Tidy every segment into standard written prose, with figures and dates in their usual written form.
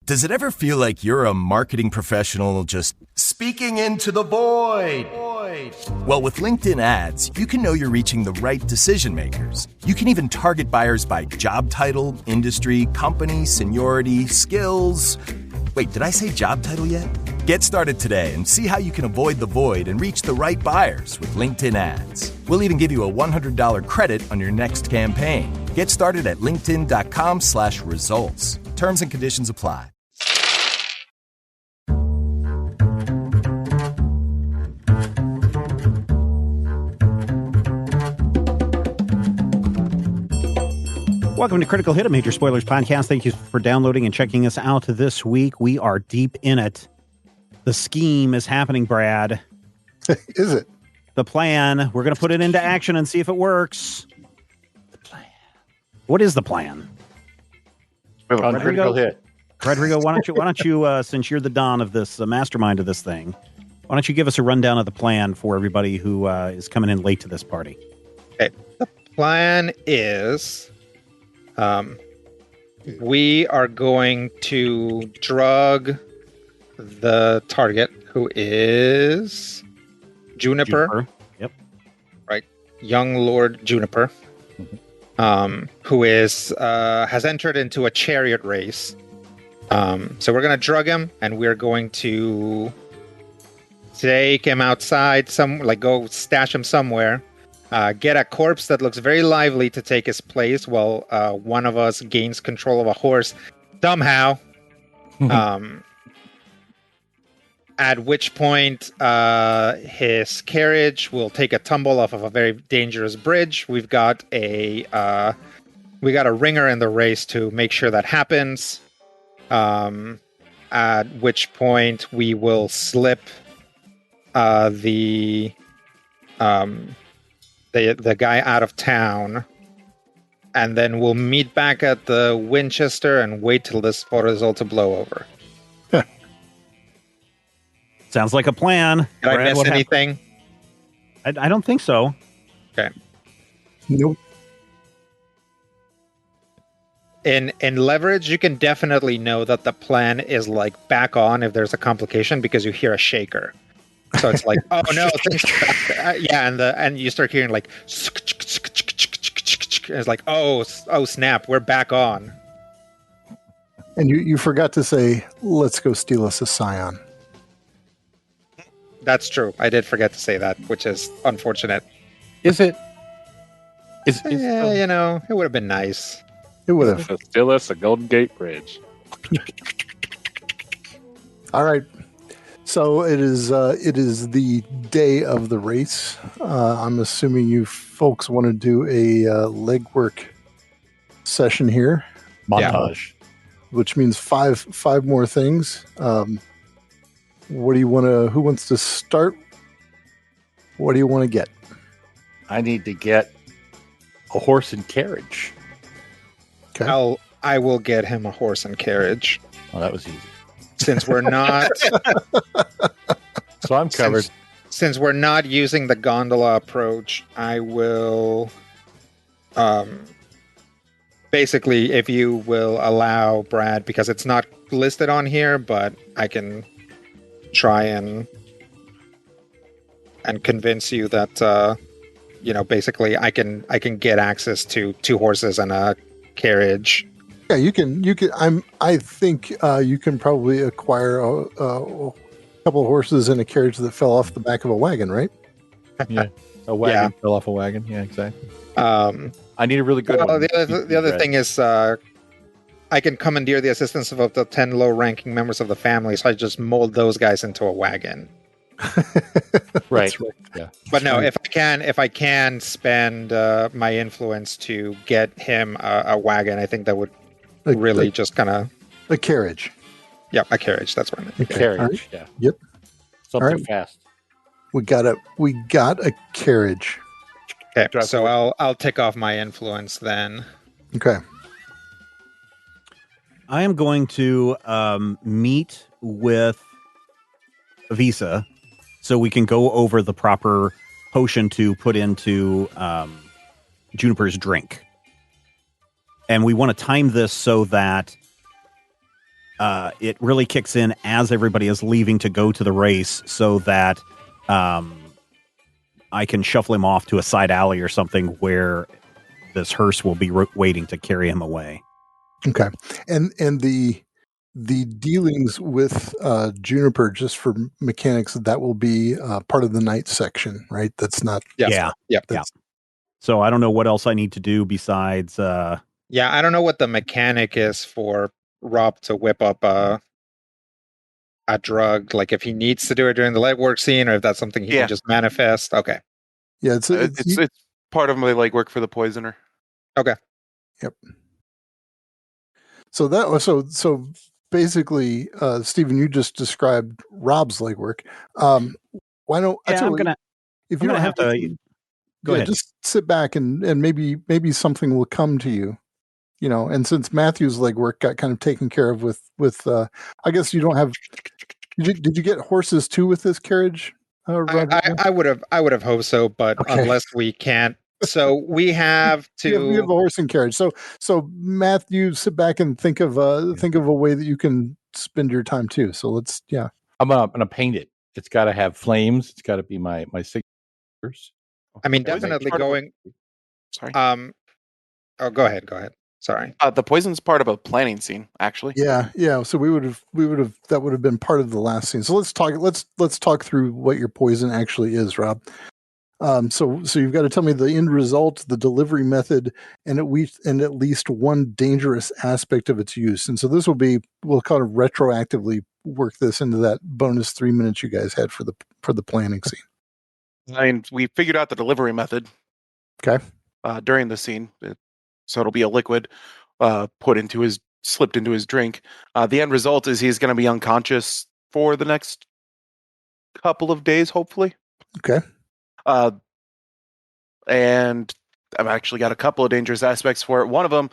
Does it ever feel like you're a marketing professional just speaking into the void? Well, with LinkedIn ads, you can know you're reaching the right decision makers. You can even target buyers by job title, industry, company, seniority, skills. Wait, did I say job title yet? Get started today and see how you can avoid the void and reach the right buyers with LinkedIn ads. We'll even give you a $100 credit on your next campaign. Get started at linkedin.com/results. Terms and conditions apply. Welcome to Critical Hit, a Major Spoilers podcast. Thank you for downloading and checking us out this week. We are deep in it. The scheme is happening, Brad. Is it? The plan. We're going to put it into action and see if it works. The plan. What is the plan? On Critical Hit. Rodrigo, why don't you since you're the Don of this, mastermind of this thing, why don't you give us a rundown of the plan for everybody who is coming in late to this party? Okay. The plan is... we are going to drug the target, who is Juniper. Yep. Right. Young Lord Juniper. Who is has entered into a chariot race. So we're gonna drug him, and we're going to take him outside, go stash him somewhere. Get a corpse that looks very lively to take his place while one of us gains control of a horse somehow. At which point his carriage will take a tumble off of a very dangerous bridge. We got a ringer in the race to make sure that happens. At which point we will slip the guy out of town, and then we'll meet back at the Winchester and wait till this photo is all to blow over. Sounds like a plan. Did I miss anything? I don't think so. Okay. Nope. In Leverage, you can definitely know that the plan is like back on if there's a complication because you hear a shaker. So it's like, oh no, yeah, and you start hearing like, it's like, oh snap, we're back on. And you forgot to say, let's go steal us a Scion. That's true. I did forget to say that, which is unfortunate. Is it? It would have been nice. It would have. So steal us a Golden Gate Bridge. All right. So it is the day of the race. I'm assuming you folks want to do a legwork session here. Montage. Which means five more things. What do you want to? Who wants to start? What do you want to get? I need to get a horse and carriage. Okay. I will get him a horse and carriage. Oh, that was easy. Since we're not... So I'm covered. Since we're not using the gondola approach, I will... basically, if you will allow Brad, because it's not listed on here, but I can try and convince you that, basically I can get access to 2 horses and a carriage. Yeah, you can. I think you can probably acquire a couple of horses and a carriage that fell off the back of a wagon, right? Yeah, a wagon fell off a wagon. Yeah, exactly. I need a really good one. The other thing is, I can commandeer the assistance of up to 10 low-ranking members of the family, so I just mold those guys into a wagon. Right. Yeah. But no, if I can spend my influence to get him a wagon, I think that would really just kind of a carriage. Yeah, a carriage. That's what I meant. A carriage. Right. Yeah. Yep. Something fast. We got a carriage. Okay. So I'll take off my influence then. Okay. I am going to meet with Visa so we can go over the proper potion to put into Juniper's drink. And we want to time this so that it really kicks in as everybody is leaving to go to the race, so that I can shuffle him off to a side alley or something where this hearse will be waiting to carry him away. Okay, and the dealings with Juniper, just for mechanics, that will be part of the night section, right? That's not. Yeah. So I don't know what else I need to do besides. Yeah, I don't know what the mechanic is for Rob to whip up a drug. Like if he needs to do it during the legwork scene, or if that's something he can just manifest. Okay. Yeah, it's part of my legwork for the poisoner. Okay. Yep. So that so basically, Stephen, you just described Rob's legwork. Why don't if you don't have to go ahead, just sit back and maybe something will come to you, And since Matthew's legwork got kind of taken care of with I guess you don't have. Did you get horses too with this carriage? I would have hoped so, but unless we can't. So we have to. We have a horse and carriage. So Matthew, sit back and think of a way that you can spend your time too. So let's, I'm gonna paint it. It's got to have flames. It's got to be my signatures. I mean, definitely going. Sorry. Oh, go ahead. Sorry. The poison's part of a planning scene, actually. Yeah. So we would have that would have been part of the last scene. So let's talk through what your poison actually is, Rob. So you've got to tell me the end result, the delivery method, and at least one dangerous aspect of its use. And so this we'll kind of retroactively work this into that bonus 3 minutes you guys had for the planning scene. I mean, we figured out the delivery method. Okay. During the scene, so it'll be a liquid slipped into his drink. The end result is he's going to be unconscious for the next couple of days, hopefully. Okay. And I've actually got a couple of dangerous aspects for it. One of them,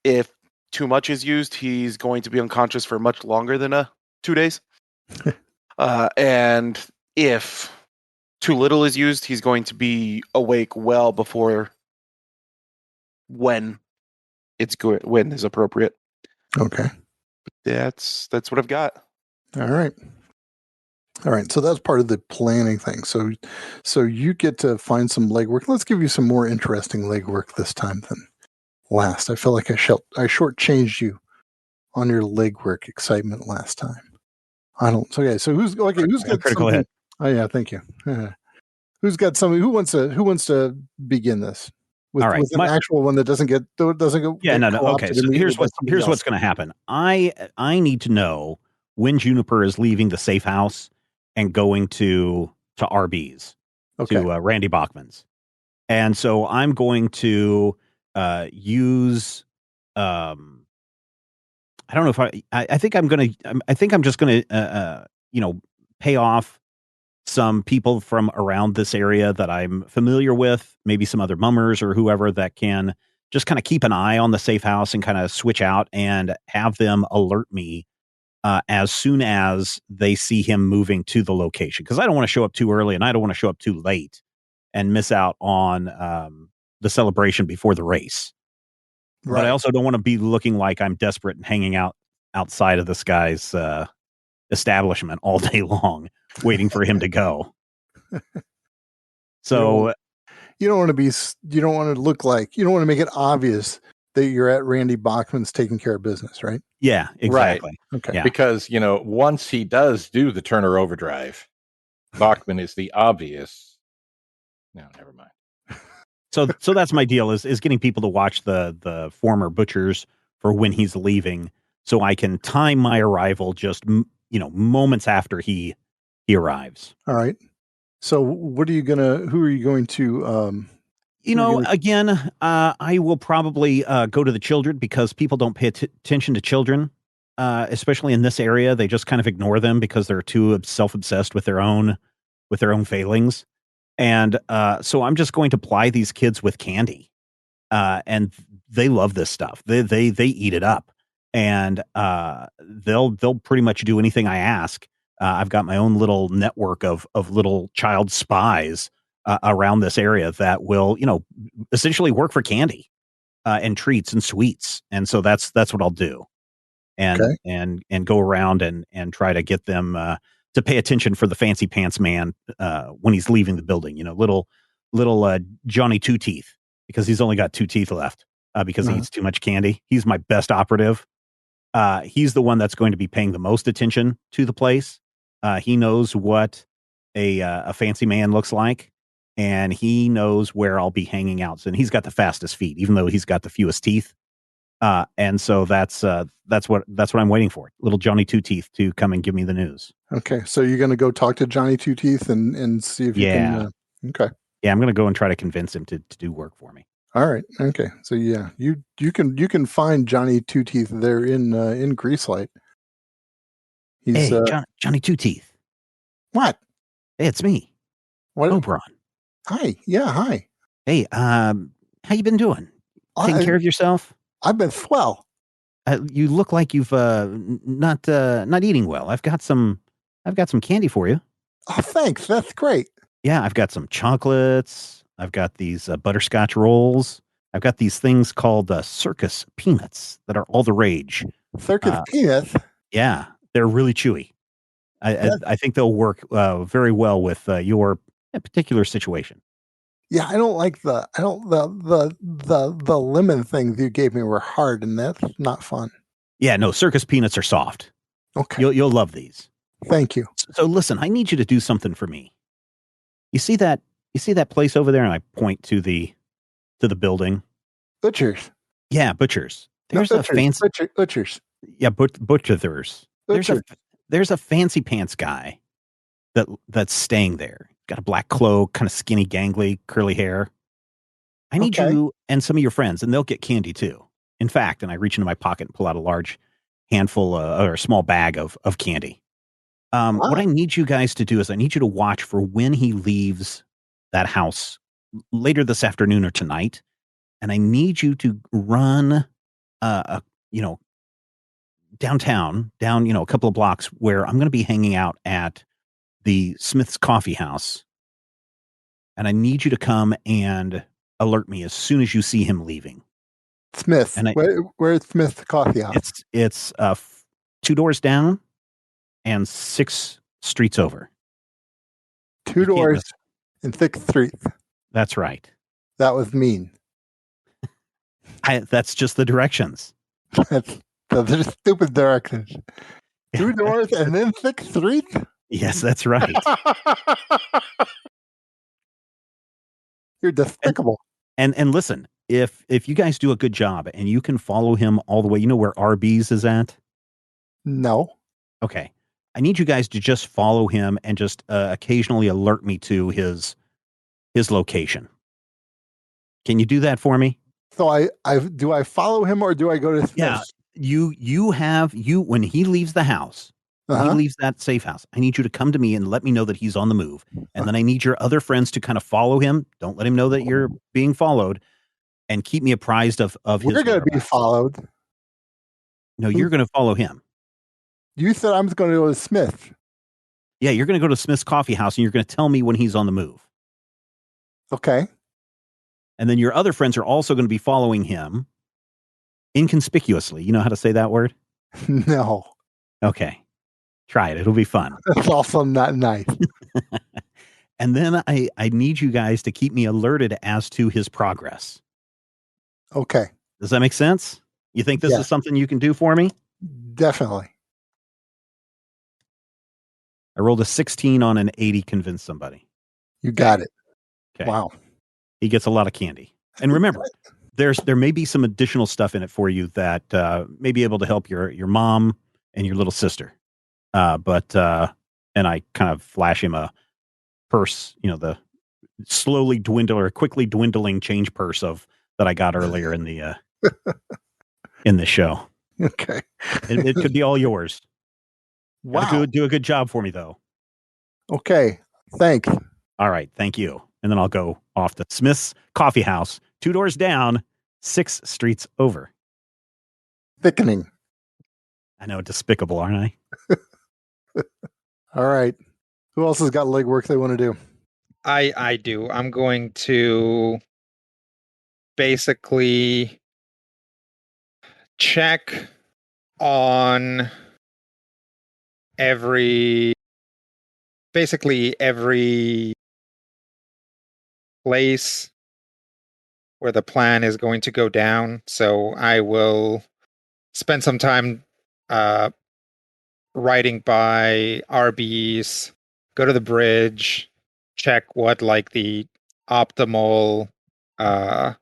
if too much is used, he's going to be unconscious for much longer than 2 days. And if too little is used, he's going to be awake well before when is appropriate. Okay. That's what I've got. All right. So that's part of the planning thing. So you get to find some legwork. Let's give you some more interesting legwork this time than last. I feel like I shortchanged you on your legwork excitement last time. I don't. So who's got critical hit? Oh yeah, thank you. Who's got something? Who wants to begin this? With an actual one that doesn't get. Yeah, no. Okay, so here's what's going to happen. I need to know when Juniper is leaving the safe house and going to RB's, to Randy Bachman's. And so I'm going to use, I don't know if I think I'm just going to, pay off some people from around this area that I'm familiar with, maybe some other mummers or whoever that can just kind of keep an eye on the safe house and kind of switch out and have them alert me as soon as they see him moving to the location. Because I don't want to show up too early and I don't want to show up too late and miss out on the celebration before the race. Right. But I also don't want to be looking like I'm desperate and hanging out outside of this guy's establishment all day long, waiting for him to go. So you don't want to look like, you don't want to make it obvious that you're at Randy Bachman's taking care of business, right? Yeah, exactly. Right. Okay. Yeah. Because, once he does do the Turner overdrive, Bachman is the obvious. No, never mind. So that's my deal is getting people to watch the former butchers for when he's leaving, so I can time my arrival just moments after he arrives. All right. So who are you going to? Again, I will probably go to the children because people don't pay attention to children, especially in this area. They just kind of ignore them because they're too self-obsessed with their own failings. And so I'm just going to ply these kids with candy, and they love this stuff. They eat it up, and they'll pretty much do anything I ask. I've got my own little network of little child spies around this area that will, essentially work for candy and treats and sweets. And so that's what I'll do. and Okay. and go around and try to get them to pay attention for the fancy pants man when he's leaving the building. Little Johnny Two Teeth, because he's only got 2 teeth left because he eats too much candy. He's my best operative. He's the one that's going to be paying the most attention to the place. He knows what a fancy man looks like, and he knows where I'll be hanging out. And he's got the fastest feet, even though he's got the fewest teeth. And so that's what I'm waiting for. Little Johnny Two Teeth to come and give me the news. Okay, so you're going to go talk to Johnny Two Teeth and see if you can. Okay. Yeah, I'm going to go and try to convince him to do work for me. All right. Okay. So yeah, you can find Johnny Two Teeth there in Greaselight. He's Hey, Johnny Two Teeth. What? Hey, it's me. What? Oberon. Hi. Yeah. Hi. Hey, how you been doing? Taking care of yourself? I've been swell. You look like you've not eating well. I've got some candy for you. Oh, thanks. That's great. Yeah, I've got some chocolates. I've got these butterscotch rolls. I've got these things called circus peanuts that are all the rage. Circus peanuts? Yeah, they're really chewy. I think they'll work very well with your particular situation. Yeah, I don't like the lemon things you gave me were hard, and that's not fun. Yeah, no, circus peanuts are soft. Okay. You'll love these. Thank you. So listen, I need you to do something for me. You see that place over there? And I point to the building. Butchers. Yeah, butchers. There's a fancy butchers. Yeah, butchers. Butchers. There's a fancy pants guy that's staying there. Got a black cloak, kind of skinny, gangly, curly hair. I need you and some of your friends, and they'll get candy too. In fact, and I reach into my pocket and pull out a large handful or a small bag of candy. What I need you guys to do is I need you to watch for when he leaves that house later this afternoon or tonight. And I need you to run, downtown, a couple of blocks where I'm going to be hanging out at the Smith's Coffee House. And I need you to come and alert me as soon as you see him leaving. Smith. And where's Smith's Coffee House? It's 2 doors down and 6 streets over. 2 doors and 6 streets. That's right. That was mean. That's just the directions. Those are stupid directions. 2 doors and then 6 streets? Yes, that's right. You're despicable. And listen, if you guys do a good job and you can follow him all the way, you know where Arby's is at? No. Okay. I need you guys to just follow him and just occasionally alert me to his location. Can you do that for me? So I do I follow him or do I go to Smith's? Yeah. You when he leaves the house, when he leaves that safe house, I need you to come to me and let me know that he's on the move. And then I need your other friends to kind of follow him. Don't let him know that you're being followed, and keep me apprised of his We're going to be followed. No, you're going to follow him. You said I'm going to go to Smith. Yeah, you're going to go to Smith's Coffee House and you're going to tell me when he's on the move. Okay. And then your other friends are also going to be following him inconspicuously. You know how to say that word? No. Okay. Try it. It'll be fun. That's also not nice. And then I need you guys to keep me alerted as to his progress. Okay. Does that make sense? You think this is something you can do for me? Definitely. I rolled a 16 on an 80, convince somebody. You got it. Okay. Wow. He gets a lot of candy. And remember, there may be some additional stuff in it for you that may be able to help your mom and your little sister. But and I kind of flash him a purse, the quickly dwindling change purse that I got earlier in the show. Okay. It could be all yours. Wow. Do a good job for me though. Okay. Thanks. All right. Thank you. And then I'll go off to Smith's Coffee House, 2 doors down, 6 streets over. Thickening. I know, despicable, aren't I? All right. Who else has got legwork they want to do? I do. I'm going to basically check on basically every place where the plan is going to go down. So I will spend some time uh, riding by RBs, go to the bridge, check what like the optimal uh,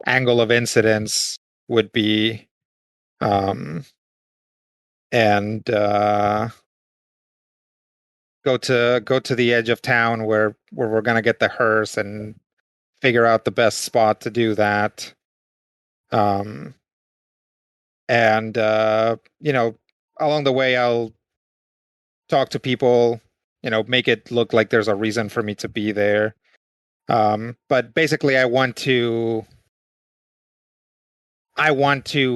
angle of incidence would be, um, and go to the edge of town where we're gonna get the hearse and figure out the best spot to do that. Um, and along the way, I'll talk to people. Make it look like there's a reason for me to be there. But basically, I want to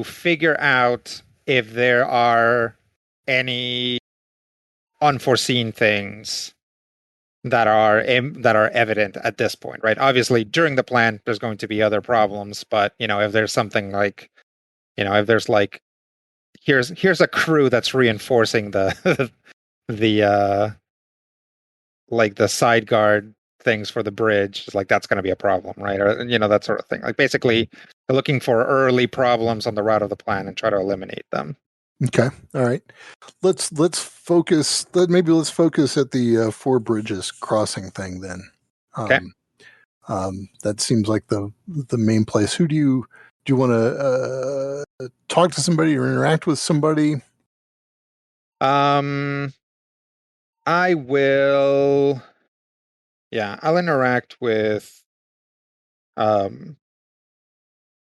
figure out if there are any unforeseen things that are evident at this point, right? Obviously, during the plan, there's going to be other problems, but if there's something like, if there's like, here's a crew that's reinforcing the the like the side guard things for the bridge, it's like that's going to be a problem, right? Or that sort of thing. Like basically, looking for early problems on the route of the plan and try to eliminate them. Okay. All right. Let's focus. Let's focus at the Four Bridges crossing thing then. Okay. That seems like the main place. Who do you want to talk to somebody or interact with somebody? I will. Yeah, I'll interact with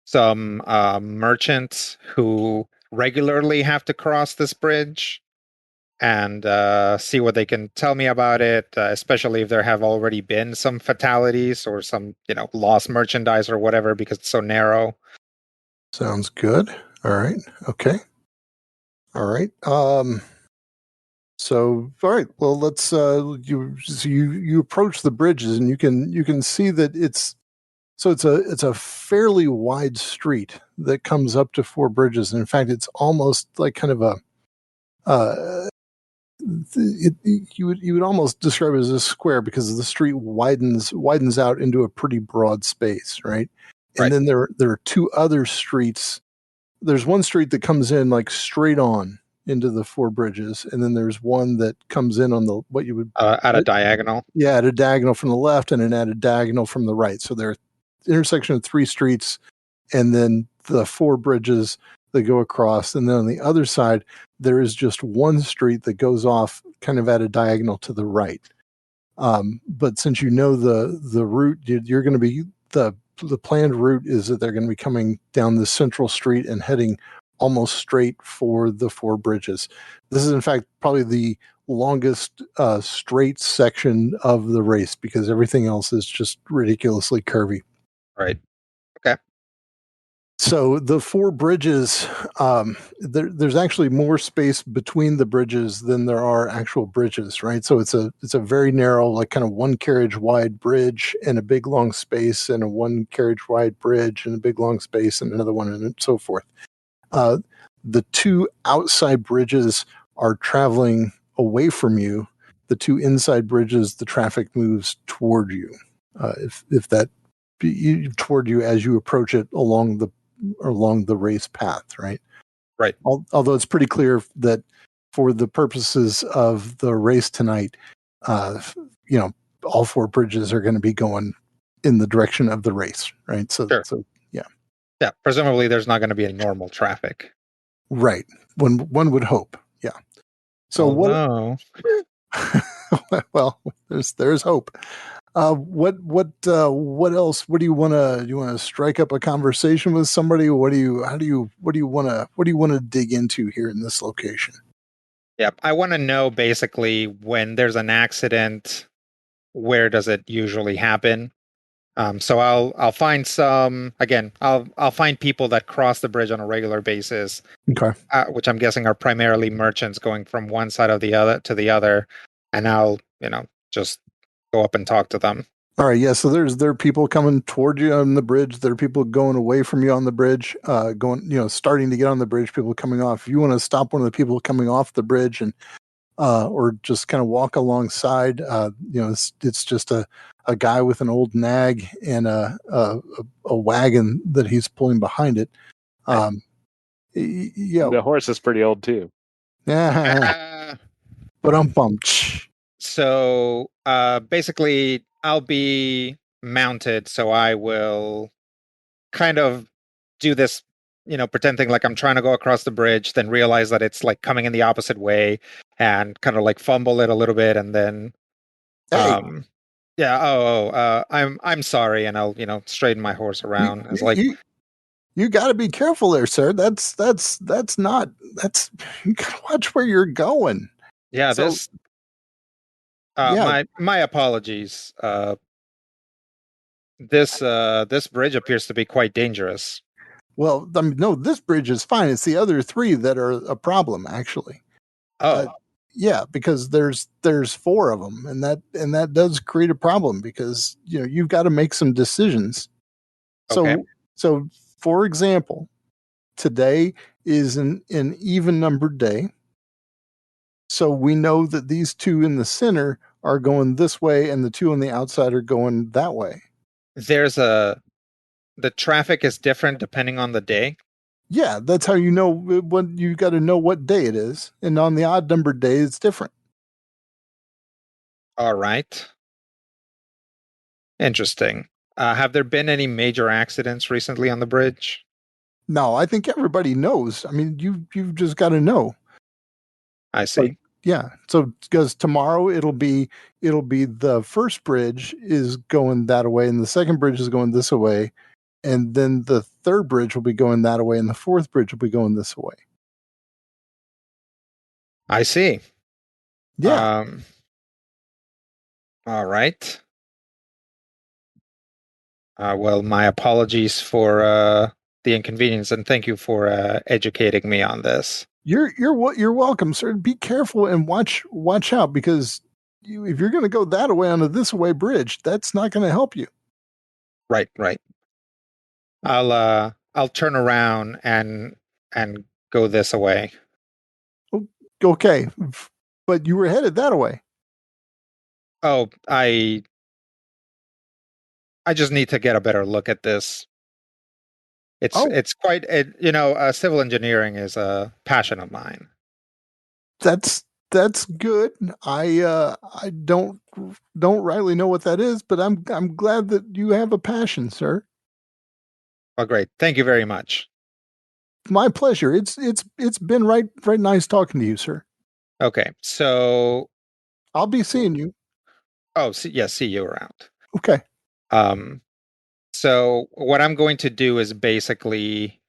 some merchants who regularly have to cross this bridge and see what they can tell me about it, especially if there have already been some fatalities or some, lost merchandise or whatever because it's so narrow. Sounds good. All right. Okay. All right. So, all right. Well, let's you approach the bridges and you can see that it's a fairly wide street that comes up to Four Bridges, and in fact, it's almost like kind of a you would almost describe it as a square because the street widens out into a pretty broad space, right? And Right. then there are two other streets. There's one street that comes in like straight on into the Four Bridges, and then there's one that comes in on the what you would At a diagonal. yeah, at a diagonal from the left and at a diagonal from the right. So there are intersection of three streets, and then the four bridges that go across. And then on the other side, there is just one street that goes off kind of at a diagonal to the right. But since you know the route, you're going to be the planned route is that they're going to be coming down the central street and heading almost straight for the Four Bridges. This is in fact probably the longest straight section of the race because everything else is just ridiculously curvy. Right. Okay. So the Four Bridges, there's actually more space between the bridges than there are actual bridges, right? So it's a very narrow, like kind of one carriage wide bridge and a big long space, and a one carriage wide bridge and a big long space and another one, and so forth. The two outside bridges are traveling away from you. The two inside bridges, the traffic moves toward you. If that toward you as you approach it along the race path, right? Right. Although it's pretty clear that for the purposes of the race tonight, all four bridges are going to be going in the direction of the race, right? So, Sure. Yeah. Presumably, there's not going to be any normal traffic. Right. One would hope. Yeah. So Although... well, there's hope. What else? What do you want to? Do you want to strike up a conversation with somebody? What do you want to dig into here in this location? Yeah, I want to know basically when there's an accident, where does it usually happen? So I'll find some again. I'll find people that cross the bridge on a regular basis. Okay. Which I'm guessing are primarily merchants going from one side of the other to the other, and I'll just go up and talk to them. All right, yeah. So there are people coming toward you on the bridge. There are people going away from you on the bridge, starting to get on the bridge. People coming off. If you want to stop one of the people coming off the bridge and or just kind of walk alongside, it's just a guy with an old nag and a wagon that he's pulling behind it. Yeah, The horse is pretty old too. but I'm bumped. So basically, I'll be mounted, so I will kind of do this, pretending like I'm trying to go across the bridge, then realize that it's like coming in the opposite way, and kind of like fumble it a little bit, and then, Hey, yeah, I'm sorry, and I'll straighten my horse around. It's like, you got to be careful there, sir. That's not you got to watch where you're going. yeah, So, this. yeah. My apologies. This bridge appears to be quite dangerous. Well, I mean, no, this bridge is fine. It's the other three that are a problem, actually. Oh, Yeah, because there's four of them, and that does create a problem because you've got to make some decisions. okay. So for example, today is an even numbered day. So we know that these two in the center are going this way, and the two on the outside are going that way. The traffic is different depending on the day. Yeah, that's how you know when you got to know what day it is, and on the odd numbered day, it's different. All right. Interesting. Have there been any major accidents recently on the bridge? No, I think everybody knows. I mean, you've just got to know. I see. Yeah. So because tomorrow it'll be the first bridge is going that way, and the second bridge is going this way, and then the third bridge will be going that way, and the fourth bridge will be going this way. I see. Yeah. All right. Well, my apologies for the inconvenience, and thank you for educating me on this. You're welcome, sir. Be careful and watch out because if you're going to go that way onto this way bridge, that's not going to help you. Right, right. I'll turn around and go this way. Okay, but you were headed that way. Oh, I just need to get a better look at this. It's quite civil engineering is a passion of mine. That's good. I don't rightly know what that is, but I'm glad that you have a passion, sir. Oh, great! Thank you very much. My pleasure. It's been right nice talking to you, sir. Okay, so I'll be seeing you. oh, see you around. Okay. So what I'm going to do is basically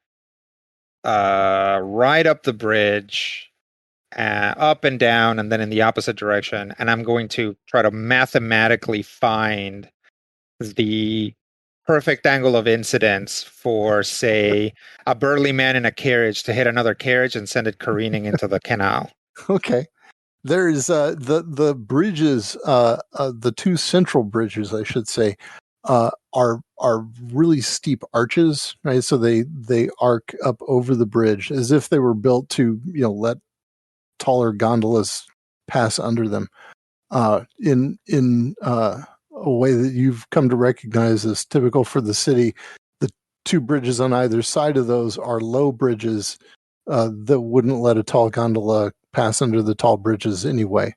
ride up the bridge, up and down, and then in the opposite direction, and I'm going to try to mathematically find the perfect angle of incidence for, say, a burly man in a carriage to hit another carriage and send it careening into the canal. Okay. There's the bridges, the two central bridges, I should say, are really steep arches, right? So they arc up over the bridge as if they were built to let taller gondolas pass under them. In a way that you've come to recognize as typical for the city, the two bridges on either side of those are low bridges that wouldn't let a tall gondola pass under the tall bridges anyway.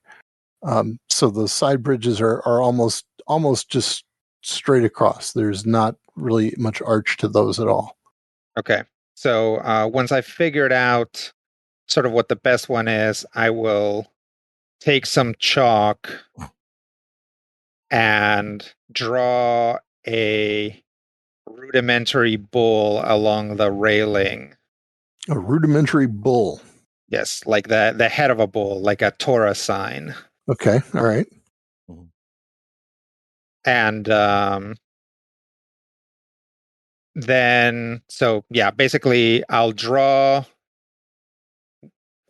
So the side bridges are almost just straight across. There's not really much arch to those at all. Okay. So once I figured out sort of what the best one is, I will take some chalk and draw a rudimentary bull along the railing. A rudimentary bull. Yes, like the head of a bull, like a Torah sign. Okay, all right. And then, so yeah, basically I'll draw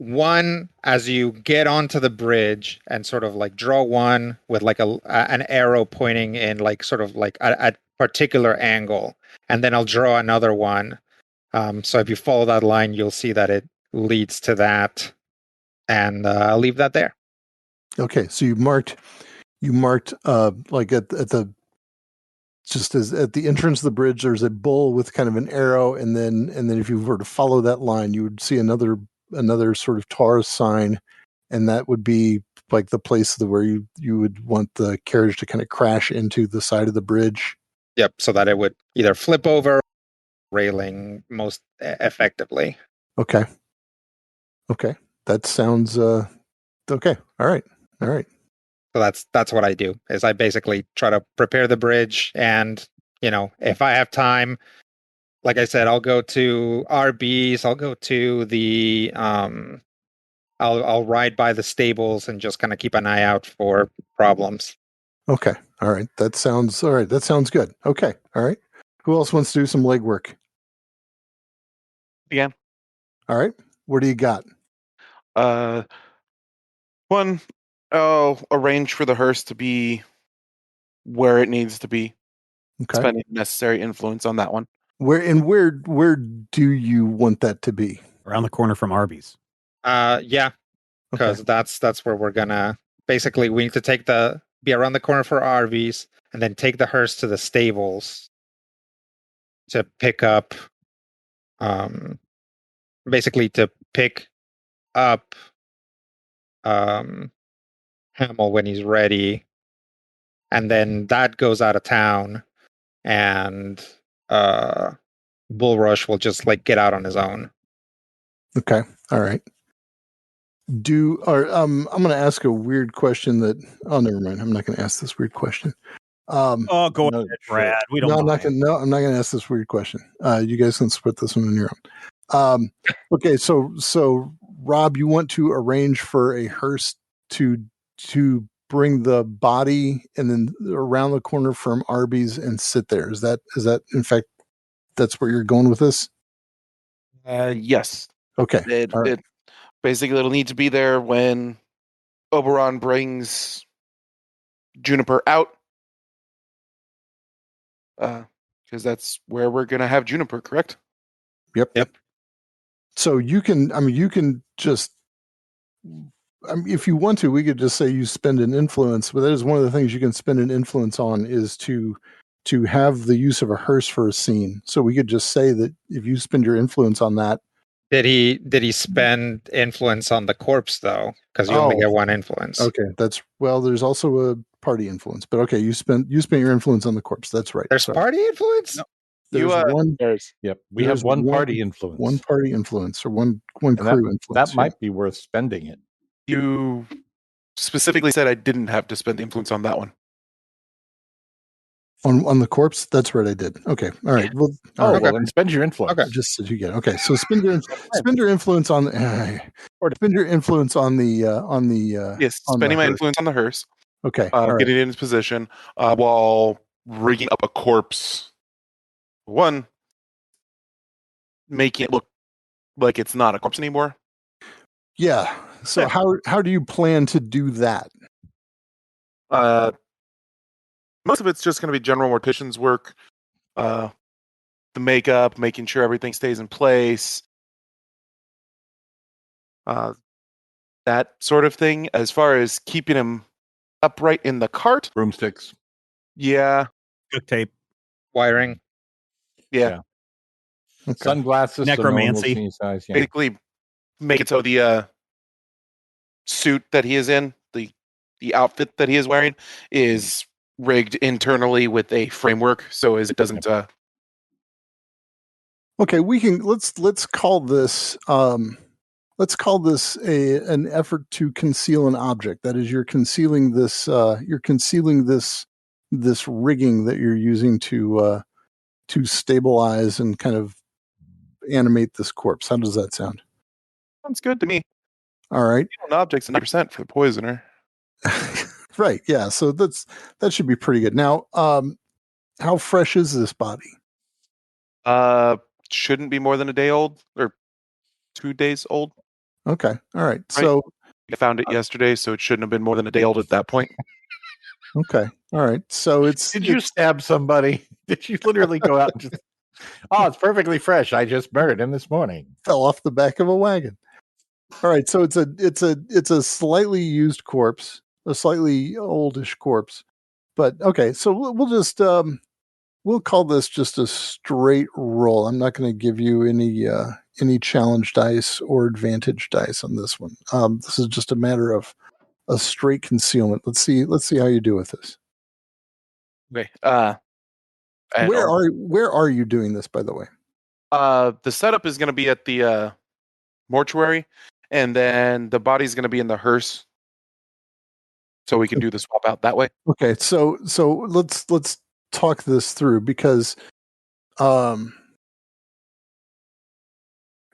one as you get onto the bridge and sort of like draw one with like an arrow pointing in like sort of like a particular angle, and then I'll draw another one. So if you follow that line, you'll see that it leads to that, and I'll leave that there. Okay, so you marked like at the just as at the entrance of the bridge, there's a bull with kind of an arrow, and then if you were to follow that line, you would see another sort of Taurus sign, and that would be like the place where you would want the carriage to kind of crash into the side of the bridge. Yep, so that it would either flip over, railing most effectively. Okay, that sounds okay. All right. So that's what I do. Is I basically try to prepare the bridge, and if I have time, like I said, I'll go to RBs. I'll go to the I'll ride by the stables and just kind of keep an eye out for problems. Okay. All right. That sounds good. Okay. All right. Who else wants to do some legwork? Again. All right. What do you got? One, I'll arrange for the hearse to be where it needs to be. Okay. Spending necessary influence on that one. Where do you want that to be? Around the corner from Arby's. Yeah, because Okay. that's where we're gonna basically we need to be around the corner for RVs, and then take the hearse to the stables to pick up, basically to pick up Hamill when he's ready, and then that goes out of town, and Bullrush will just like get out on his own. Okay. All right. I'm going to ask a weird question that. Oh, never mind. I'm not going to ask this weird question. Go No, ahead, Brad. We don't. No, I'm mind. I'm not going to ask this weird question. You guys can split this one on your own. Okay. So Rob, you want to arrange for a hearse to bring the body and then around the corner from Arby's and sit there. Is that in fact that's where you're going with this? Yes. Okay. All right. It basically it'll need to be there when Oberon brings Juniper out. Because that's where we're gonna have Juniper, correct? Yep. So you can just, if you want to, we could just say you spend an influence, but that is one of the things you can spend an influence on is to have the use of a hearse for a scene. So we could just say that if you spend your influence on that. Did he spend influence on the corpse though? Because you only get one influence. Okay, there's also a party influence, but okay, you spent your influence on the corpse. That's right. There's party influence? No. We have one party influence. One party influence or one crew influence. That might be worth spending it. You specifically said I didn't have to spend influence on that one. On the corpse? That's right, I did. Okay. All right. Well, well, then spend your influence. Okay. Just said you get. Okay. So spend your influence on or spend your influence on the yes, spending my influence on the hearse. Okay. Getting it in its position while rigging up a corpse. One, making it look like it's not a corpse anymore. Yeah. So how do you plan to do that? Most of it's just going to be general mortician's work. The makeup, making sure everything stays in place. That sort of thing. As far as keeping him upright in the cart. Broomsticks. Yeah. Duct tape. Wiring. Yeah. Okay. Sunglasses. Necromancy. So no size, yeah. Basically make it so the suit that he is in, the outfit that he is wearing is rigged internally with a framework so as it doesn't Okay, let's call this an effort to conceal an object. That is, you're concealing this this rigging that you're using to stabilize and kind of animate this corpse. How does that sound? sounds good to me. All right. Objects 9% for the poisoner. Right. Yeah. So that should be pretty good. Now, how fresh is this body? Shouldn't be more than a day old or 2 days old. Okay. All right. So I found it yesterday, so it shouldn't have been more than a day old at that point. okay. All right. So Did you stab somebody? Did you literally go out and just? Oh, it's perfectly fresh. I just buried him this morning. fell off the back of a wagon. All right. So it's a slightly used corpse, a slightly oldish corpse. But okay. So we'll just we'll call this just a straight roll. I'm not going to give you any challenge dice or advantage dice on this one. This is just a matter of a straight concealment. Let's see how you do with this. Okay. And Where are you doing this, by the way? the setup is going to be at the mortuary, and then the body's going to be in the hearse, so we can do the swap out that way. Okay, so let's talk this through because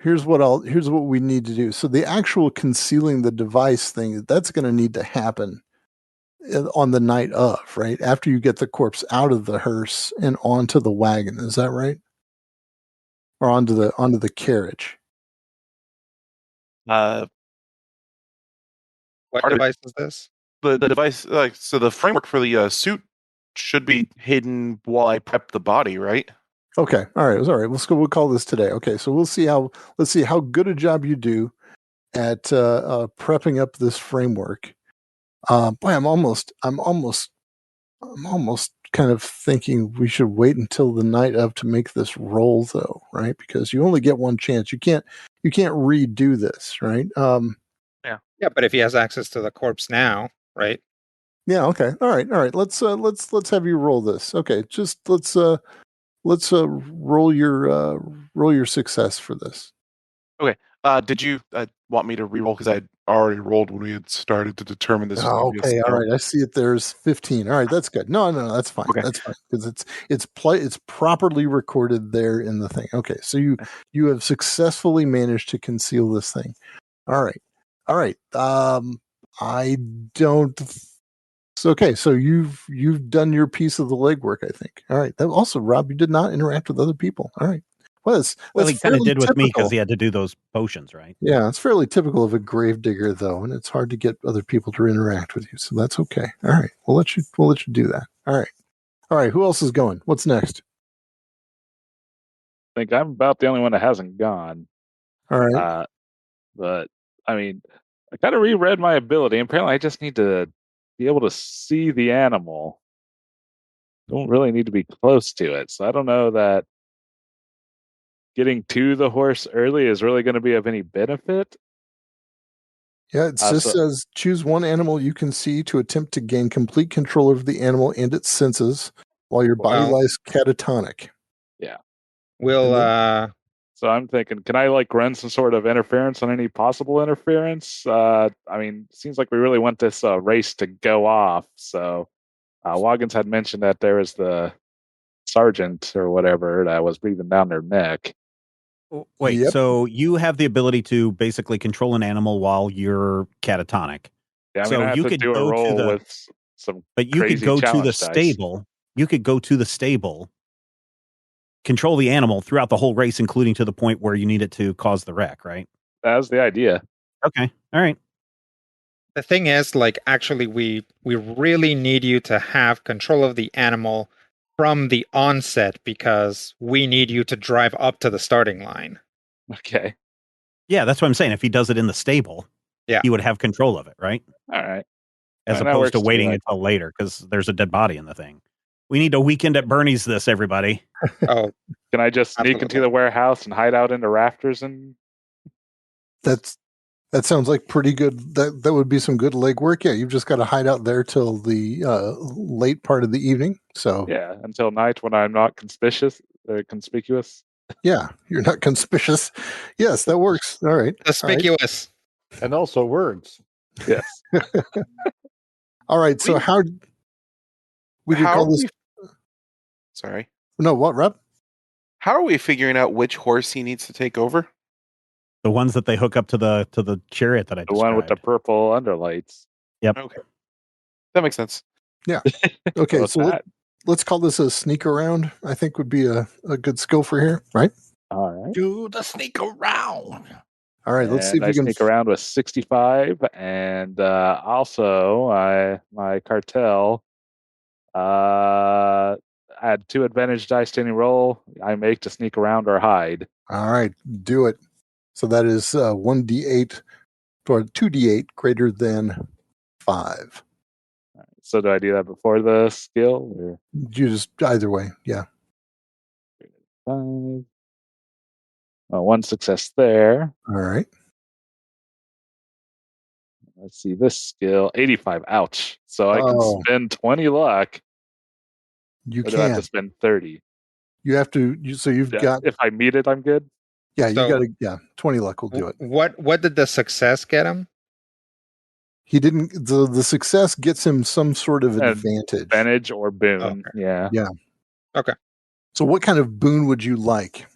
here's what we need to do. So the actual concealing the device thing, that's going to need to happen on the night of, right? After you get the corpse out of the hearse and onto the wagon. Is that right? Or onto the carriage. What Part of device is this? The device, so the framework for the suit should be hidden while I prep the body, right? Okay. All right. All right. We'll call this today. Okay. So let's see how good a job you do at prepping up this framework. Boy, I'm almost kind of thinking we should wait until the night of to make this roll, though, right? Because you only get one chance. You can't redo this, right? Yeah, but if he has access to the corpse now, right? Yeah. Okay. All right. Let's have you roll this. Okay. Just let's roll your success for this. Okay. Did you want me to re-roll because I had already rolled when we had started to determine this? Oh, okay, all right. I see it. There's 15. All right, that's good. No, that's fine. Okay. That's fine because it's properly recorded there in the thing. Okay, so you have successfully managed to conceal this thing. All right. I don't. Okay, so you've done your piece of the legwork, I think. All right. Also, Rob, you did not interact with other people. All right. Well, he kind of did with me because he had to do those potions, right? Yeah, it's fairly typical of a gravedigger, though, and it's hard to get other people to interact with you. So that's okay. All right, we'll let you do that. All right. Who else is going? What's next? I think I'm about the only one that hasn't gone. All right. But I mean, I kind of reread my ability. Apparently, I just need to be able to see the animal. Don't really need to be close to it. So I don't know that getting to the horse early is really going to be of any benefit. Yeah, it just says choose one animal you can see to attempt to gain complete control over the animal and its senses while your body lies catatonic. Yeah. So I'm thinking, can I run some sort of interference on any possible interference? I mean, it seems like we really want this race to go off. So Waggins had mentioned that there is the sergeant or whatever that was breathing down their neck. Wait, so you have the ability to basically control an animal while you're catatonic. Yeah, I mean, I you have to do a roll with some but you could go to the stable. You could go to the stable, control the animal throughout the whole race, including to the point where you need it to cause the wreck, right? That was the idea. Okay. All right. The thing is, actually, we really need you to have control of the animal from the onset because we need you to drive up to the starting line. Okay. Yeah, that's what I'm saying. If he does it in the stable, he would have control of it, right? All right. As opposed to waiting until later because there's a dead body in the thing. We need a weekend at Bernie's this, everybody. Oh, can I just sneak into the warehouse and hide out in the rafters? And that sounds like pretty good. That would be some good legwork. Yeah, you've just got to hide out there till the late part of the evening. So yeah, until night when I'm not conspicuous. Yeah, you're not conspicuous. Yes, that works. All right, conspicuous, and also words. Yes. All right. So how would you call this? Sorry. No, what, Rob? How are we figuring out which horse he needs to take over? The ones that they hook up to the chariot that I described. The one with the purple underlights. Yep. Okay. That makes sense. Yeah. Okay, so let's call this a sneak around. I think would be a good skill for here, right? All right. Do the sneak around. All right, let's see And if I you can. sneak around with 65, and also my cartel. Add 2 advantage dice to any roll I make to sneak around or hide. All right, do it. So that is 1d8 or 2d8 greater than 5. So do I do that before the skill or You just either way, yeah. 5? Oh, 1 success there. All right. Let's see this skill 85. Ouch. So I can Oh, spend 20 luck. you Or do I have to can. spend 30? You have to. So you've Yeah, got. if I meet it, I'm good. Yeah, you So- got to. Yeah, 20 luck will do it. What did the success get him? He didn't. The success gets him some sort of advantage. Advantage or boon. Okay. Yeah. Yeah. Okay. So what kind of boon would you like?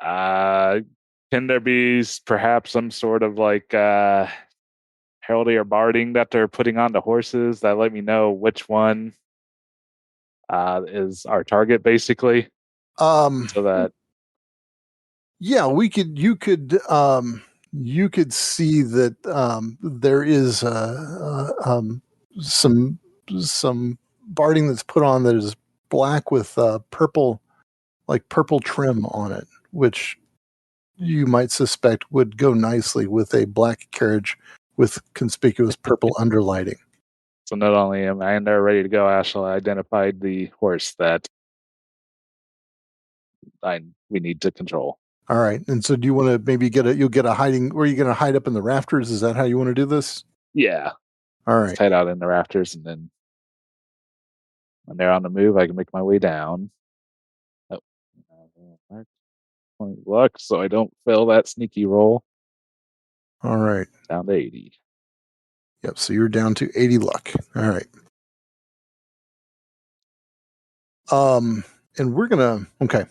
Can there be perhaps some sort of like heraldry or barding that they're putting on the horses that let me know which one is our target, basically, so that Yeah, we could. You could see that there is some barding that's put on that is black with purple, like purple trim on it, which you might suspect would go nicely with a black carriage with conspicuous purple underlighting. so not only am I in there ready to go, I actually identified the horse that we need to control. All right, and so do you want to maybe you'll get a hiding? Where are you going to hide up in the rafters? Is that how you want to do this? Yeah, All it's right. tied out in the rafters, and then when they're on the move, I can make my way down. Oh, 20 luck, so I don't fail that sneaky roll. All right. Down to 80. Yep. So you're down to 80 luck. All right. And we're gonna okay.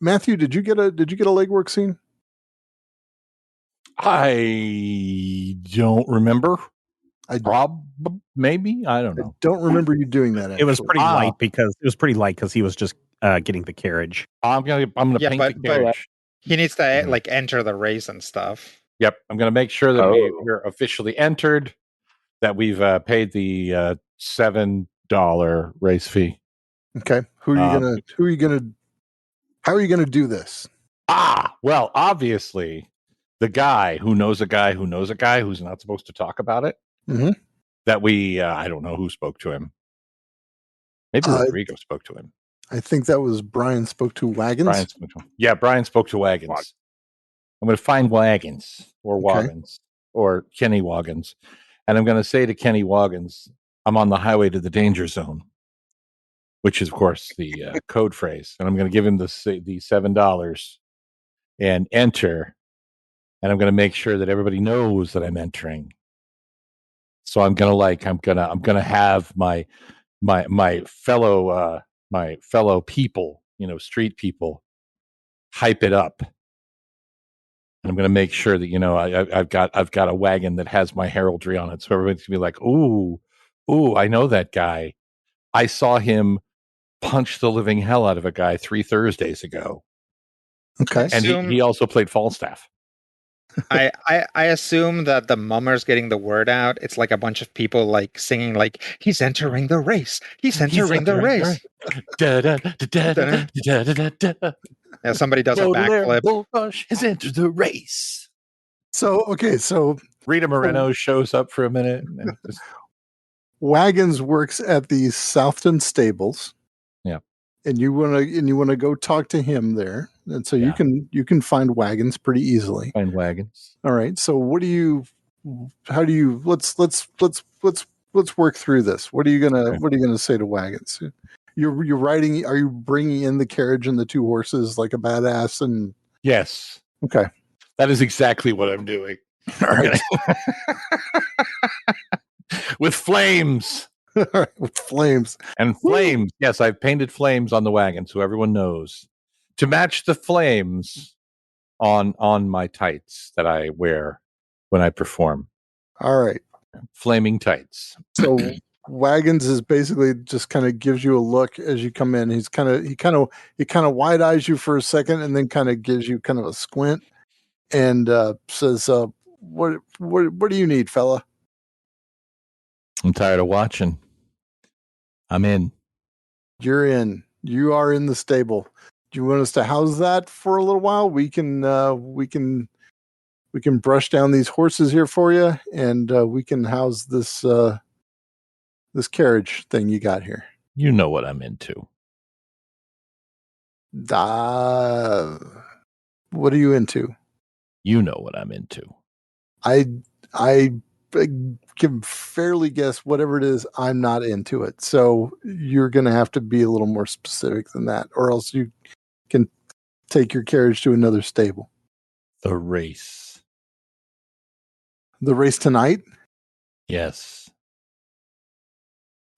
Matthew, did you get a legwork scene? I don't remember. I Maybe I don't know. don't remember you doing that. Actually. It was pretty light because he was just getting the carriage. I'm gonna Yeah, paint but- the carriage. He needs to Mhm. like enter the race and stuff. Yep, I'm gonna make sure that Oh. we're officially entered. That we've paid the $7 race fee. Okay. How are you gonna do this? Well, obviously, the guy who knows a guy who knows a guy who's not supposed to talk about it. Mhm. That I don't know who spoke to him. Maybe Rodrigo spoke to him. I think that was Brian spoke to Wagons. Brian spoke to him. Yeah, Brian spoke to Wagons. I'm going to find Wagons or Wagons or Kenny Wagons. And I'm going to say to Kenny Wagons, I'm on the highway to the danger zone, which is, of course, the code phrase. And I'm going to give him the $7 and enter. And I'm going to make sure that everybody knows that I'm entering. So I'm going to have my fellow people, street people, hype it up. And I'm going to make sure that I've got a wagon that has my heraldry on it, so everybody's going to be like, "Ooh, I know that guy. I saw him punch the living hell out of a guy 3 Thursdays ago." Okay. And he also played Falstaff. I assume that the mummer's getting the word out. It's like a bunch of people like singing like he's entering the race. He's entering the race. Yeah, somebody does a backflip. Bullrush has entered the race. So Rita Moreno shows up for a minute. And just, Wagons works at the Southton Stables. Yeah. And you wanna go talk to him there. And so Yeah. you can find Wagons pretty easily. find wagons. All right. So let's work through this. What are you gonna say to Wagons? You're riding. Are you bringing in the carriage and the 2 horses like a badass? And Yes, okay, that is exactly what I'm doing. all right, With flames. all right, with flames. And flames. Yes, I've painted flames on the wagon so everyone knows. To match the flames on my tights that I wear when I perform. All right. Flaming tights. So Wagons is basically just kind of gives you a look as you come in. He kind of wide eyes you for a second, and then kind of gives you kind of a squint, and says, "What do you need, fella?" I'm tired of watching. I'm in. You're in. You are in the stable. Do you want us to house that for a little while? We can brush down these horses here for you, and we can house this this carriage thing you got here. You know what I'm into. What are you into? You know what I'm into. I can fairly guess whatever it is. I'm not into it, so you're going to have to be a little more specific than that, or else you can take your carriage to another stable. The race. The race tonight? Yes.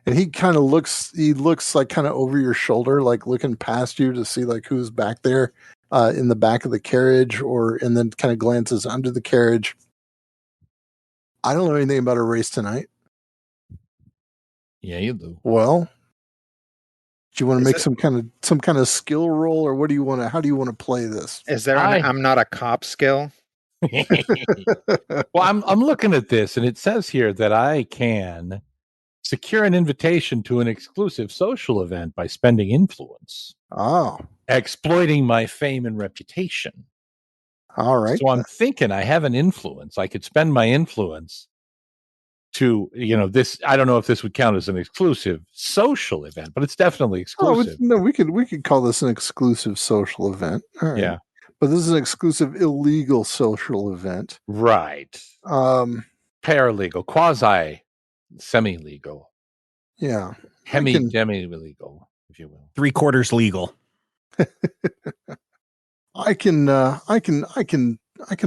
And he kind of looks. He looks like kind of over your shoulder, like looking past you to see like who's back there in the back of the carriage, and then kind of glances under the carriage. I don't know anything about a race tonight. Yeah, you do. Well, do you want to make some kind of skill roll, or what do you want to? How do you want to play this? Is there an I'm not a cop skill? Well, I'm looking at this, and it says here that I can secure an invitation to an exclusive social event by spending influence. Oh, exploiting my fame and reputation. All right. So I'm thinking I have an influence. I could spend my influence to, this. I don't know if this would count as an exclusive social event, but it's definitely exclusive. No, we could call this an exclusive social event. All right. Yeah. But this is an exclusive illegal social event. Right. Paralegal, quasi semi-legal. Yeah. Demi-legal, if you will. 3/4 legal. I can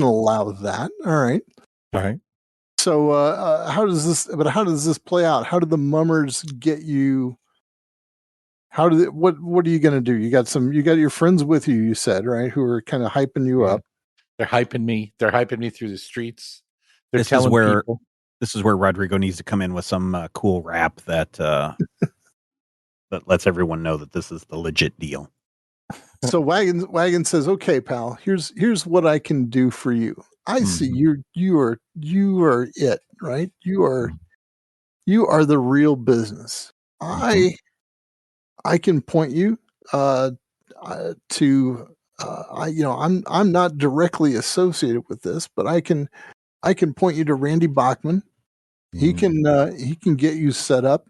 allow that. All right. All right. So how does this play out? How did the mummers get you? What are you going to do? You got your friends with you, you said, right? Who are kind of hyping you up. They're hyping me through the streets. This is where Rodrigo needs to come in with some cool rap that that lets everyone know that this is the legit deal. So Wagon says, "Okay, pal. Here's what I can do for you. I see you are it, right? You are the real business. I can point you to I'm not directly associated with this, but I can point you to Randy Bachman. He can get you set up.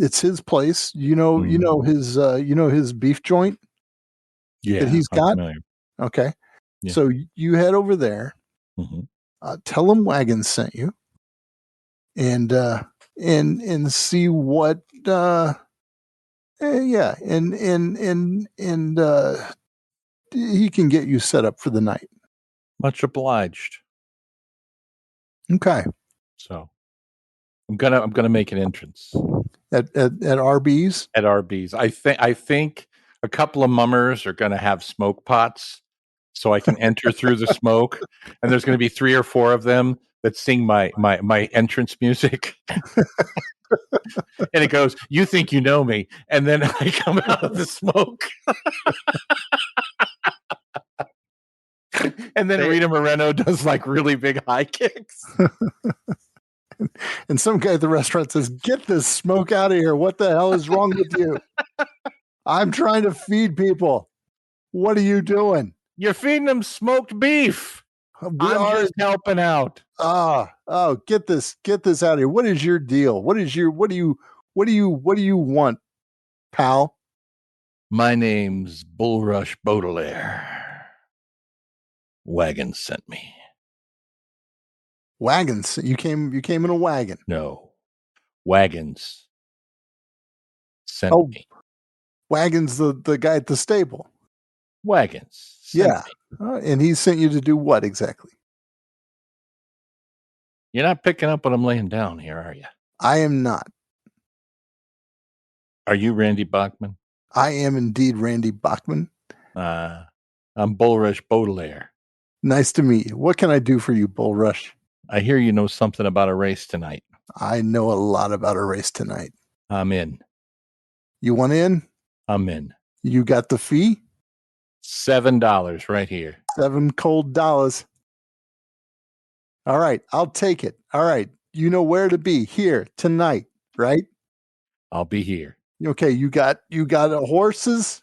It's his place. You know his beef joint that he's got. Familiar. Okay, yeah. So you head over there. Tell him Wagon sent you, and see what. He can get you set up for the night. Much obliged. Okay. So I'm gonna make an entrance at RB's. At RB's, I think a couple of mummers are gonna have smoke pots, so I can enter through the smoke, and there's gonna be 3 or 4 of them that sing my entrance music. And it goes, "You think you know me," and then I come out of the smoke. And then Rita Moreno does like really big high kicks. And some guy at the restaurant says, "Get this smoke out of here. What the hell is wrong with you? I'm trying to feed people. What are you doing? You're feeding them smoked beef. I'm just helping out." Get this out of here. What is your deal? What do you want, pal? My name's Bulrush Baudelaire. Wagon sent me. Wagons? You came in a wagon? No, Wagons sent me. Wagons, the guy at the stable. Wagons. Yeah, and he sent you to do what exactly? You're not picking up what I'm laying down here, are you? I am not. Are you Randy Bachman? I am indeed Randy Bachman. I'm Bulrush Baudelaire. Nice to meet you. What can I do for you, Bulrush? I hear you know something about a race tonight. I know a lot about a race tonight. I'm in. You want in? I'm in. You got the fee? $7 right here. $7 cold dollars. All right, I'll take it. All right, you know where to be here tonight, right? I'll be here. Okay, you got horses,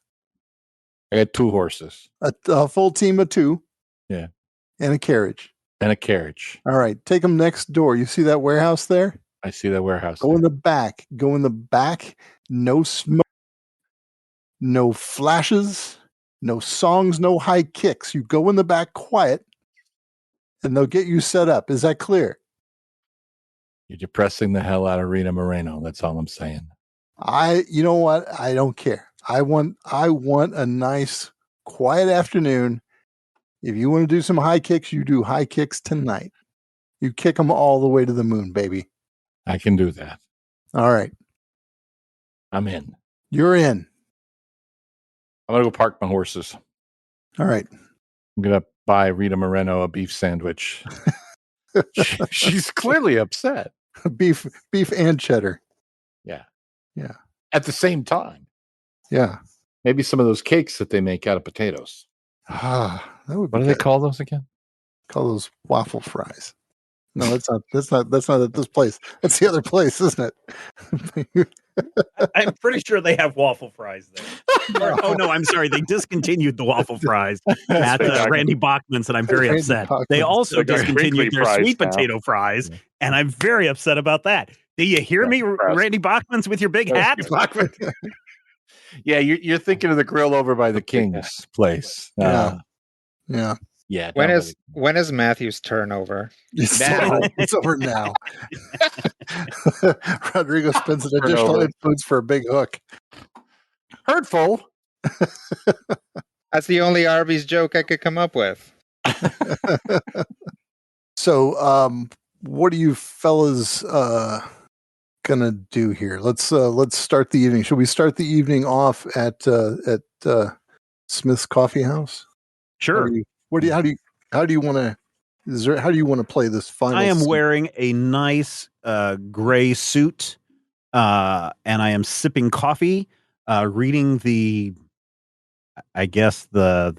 I got 2 horses. a full team of 2. Yeah. And a carriage. And a carriage. All right, take them next door. You see that warehouse there? I see that warehouse. Go in the back. Go in the back. No smoke. No flashes. No songs. No high kicks. You go in the back quiet, and they'll get you set up. Is that clear? You're depressing the hell out of Rita Moreno. That's all I'm saying. You know what? I don't care. I want a nice, quiet afternoon. If you want to do some high kicks, you do high kicks tonight. You kick them all the way to the moon, baby. I can do that. All right. I'm in. You're in. I'm going to go park my horses. All right. I'm going to buy Rita Moreno a beef sandwich. She's clearly upset. Beef and cheddar. Yeah. Yeah. At the same time. Yeah. Maybe some of those cakes that they make out of potatoes. Ah, that would be What do they call those again? Call those waffle fries. No, that's not at this place. That's the other place, isn't it? I'm pretty sure they have waffle fries there. Oh no, I'm sorry. They discontinued the waffle fries at Randy Bachman's, and I'm very upset. They also discontinued their sweet potato fries, and I'm very upset about that. Do you hear me, Randy Bachman's, with your big hat? Yeah, you're thinking of the grill over by the King's place. Yeah. Yeah. When is Matthew's turnover? It's over now. Rodrigo spends an additional influence for a big hook. Hurtful. That's the only Arby's joke I could come up with. So, what are you fellas gonna do here? Let's start the evening. Should we start the evening off at Smith's Coffee House? Sure. How do you want to play this final? I am wearing a nice gray suit, and I am sipping coffee, reading the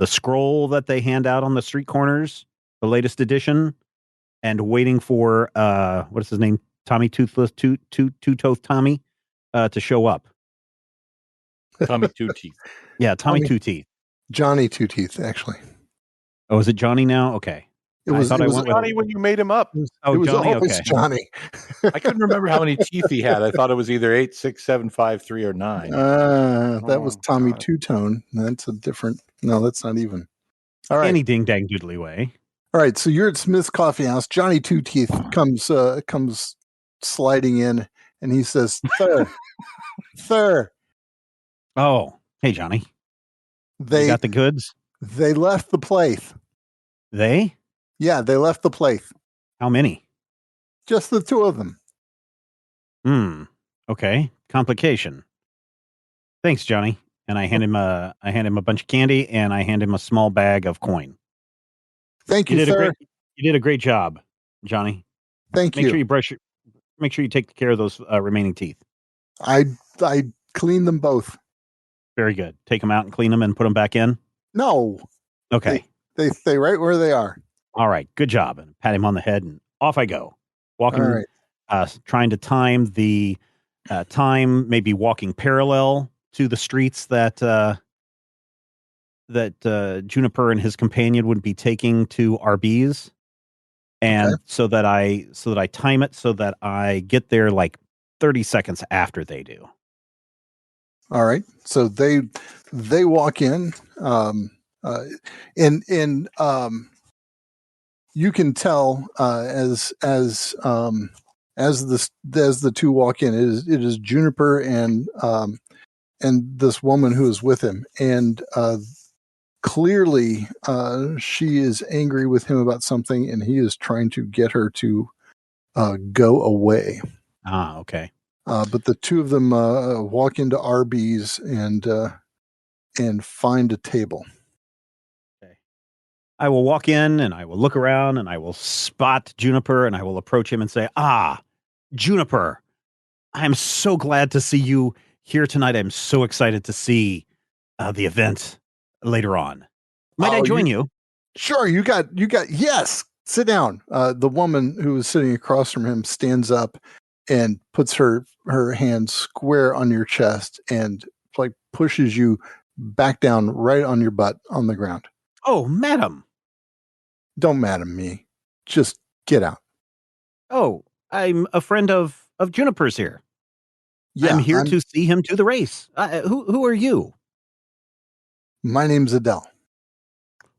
scroll that they hand out on the street corners, the latest edition, and waiting for what is his name, Tommy Toothless, Two-Tooth Tommy, to show up. Tommy Two Teeth. Yeah, Tommy Two Teeth. Johnny Two Teeth, actually. Oh, is it Johnny now? Okay. It was Johnny when you made him up. It was Johnny. always Okay. Johnny. I couldn't remember how many teeth he had. I thought it was either 8, 6, 7, 5, 3, or 9. That was Tommy Two Tone. That's a different. No, that's not even. All right. Any ding dang doodly way. All right. So you're at Smith's Coffee House. Johnny Two Teeth comes sliding in, and he says, "Sir." Oh, hey Johnny. They you got the goods. They left the place. They? Yeah, they left the place. How many? Just the 2 of them. Okay. Complication. Thanks, Johnny. And I hand him a bunch of candy, and I hand him a small bag of coin. Thank you, sir. You did a great job, Johnny. Thank you. Make sure you take care of those remaining teeth. I cleaned them both. Very good. Take them out and clean them and put them back in. No. Okay. They stay right where they are. All right. Good job. And pat him on the head, and off I go. Walking, trying to time the maybe walking parallel to the streets that Juniper and his companion would be taking to RB's, and so that I time it so that I get there like 30 seconds after they do. All right. So they walk in, and you can tell as the 2 walk in, it is Juniper and this woman who is with him, and clearly she is angry with him about something, and he is trying to get her to go away. Ah, okay. But the 2 of them walk into Arby's and find a table. Okay. I will walk in and I will look around and I will spot Juniper and I will approach him and say, Juniper, I'm so glad to see you here tonight. I'm so excited to see the event later on. Might I join you? Sure, you got yes. Sit down. The woman who was sitting across from him stands up and puts her hand square on your chest and like pushes you back down right on your butt on the ground. Oh, madam. Don't madam me. Just get out. Oh, I'm a friend of Juniper's here. Yeah, I'm here to see him to the race. Who are you? My name's Adele.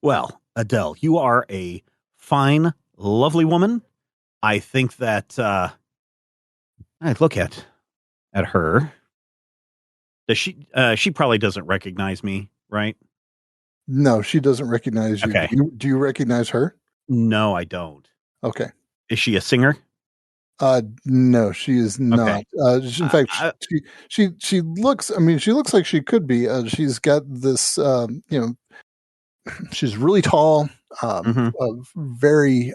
Well, Adele, you are a fine, lovely woman. I think that I look at her. Does she probably doesn't recognize me, right? No, she doesn't recognize you. Okay. Do you recognize her? No, I don't. Okay. Is she a singer? No, she is not. Okay. In fact, she looks. I mean, she looks like she could be. She's got this. She's really tall. Very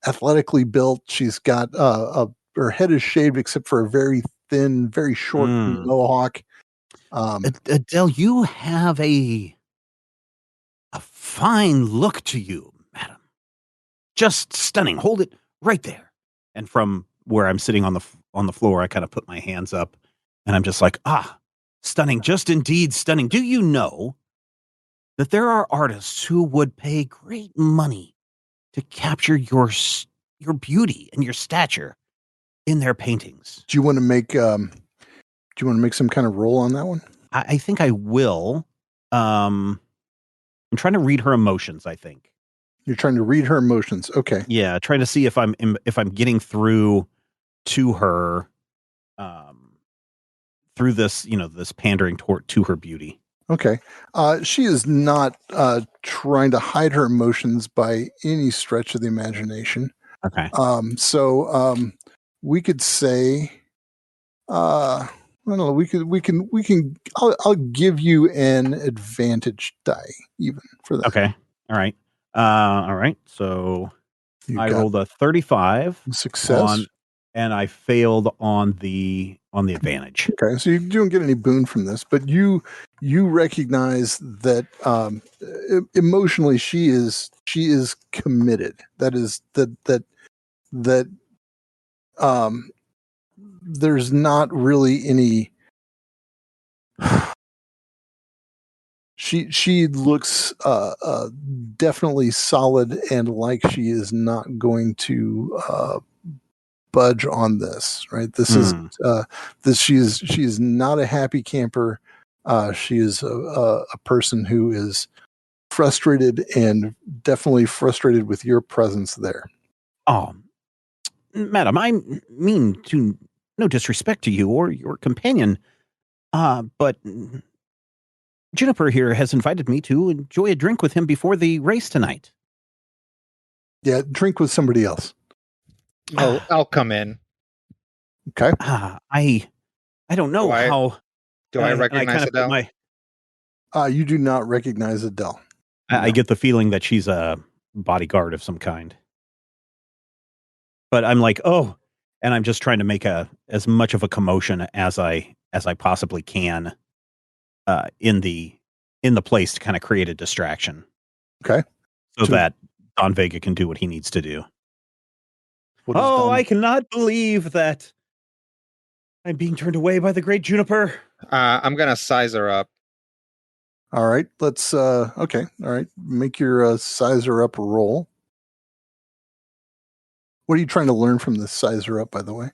athletically built. She's got her head is shaved except for a very thin, very short mohawk. Adele, you have a fine look to you, madam. Just stunning. Hold it right there. And from where I'm sitting on the floor, I kind of put my hands up, and I'm just like, stunning. Just indeed stunning. Do you know that there are artists who would pay great money to capture your beauty and your stature in their paintings? Do you want to make some kind of roll on that one? I think I will. I'm trying to read her emotions, I think. You're trying to read her emotions. Okay. Yeah, trying to see if I'm getting through to her through this, this pandering to her beauty. Okay. She is not trying to hide her emotions by any stretch of the imagination. Okay. So we could say I don't know, we can I'll give you an advantage die even for that. Okay. All right. All right. So I rolled a 35 success and I failed on the advantage. Okay, so you don't get any boon from this, but you recognize that emotionally she is committed. That is that there's not really any. She looks definitely solid and like she is not going to budge on this, right? This is she is not a happy camper. She is a person who is frustrated and definitely frustrated with your presence there. Oh, madam, I mean to no disrespect to you or your companion, but Juniper here has invited me to enjoy a drink with him before the race tonight. Yeah, drink with somebody else. I'll come in. Okay. I don't know how. Do I recognize Adele? You do not recognize Adele. I get the feeling that she's a bodyguard of some kind. But I'm like, oh, and I'm just trying to make as much of a commotion as I possibly can in the place to kind of create a distraction. Okay. So that Don Vega can do what he needs to do. I cannot believe that I'm being turned away by the great Juniper. I'm gonna size her up. All right, let's okay. All right, make your size her up roll. What are you trying to learn from this size her up, by the way?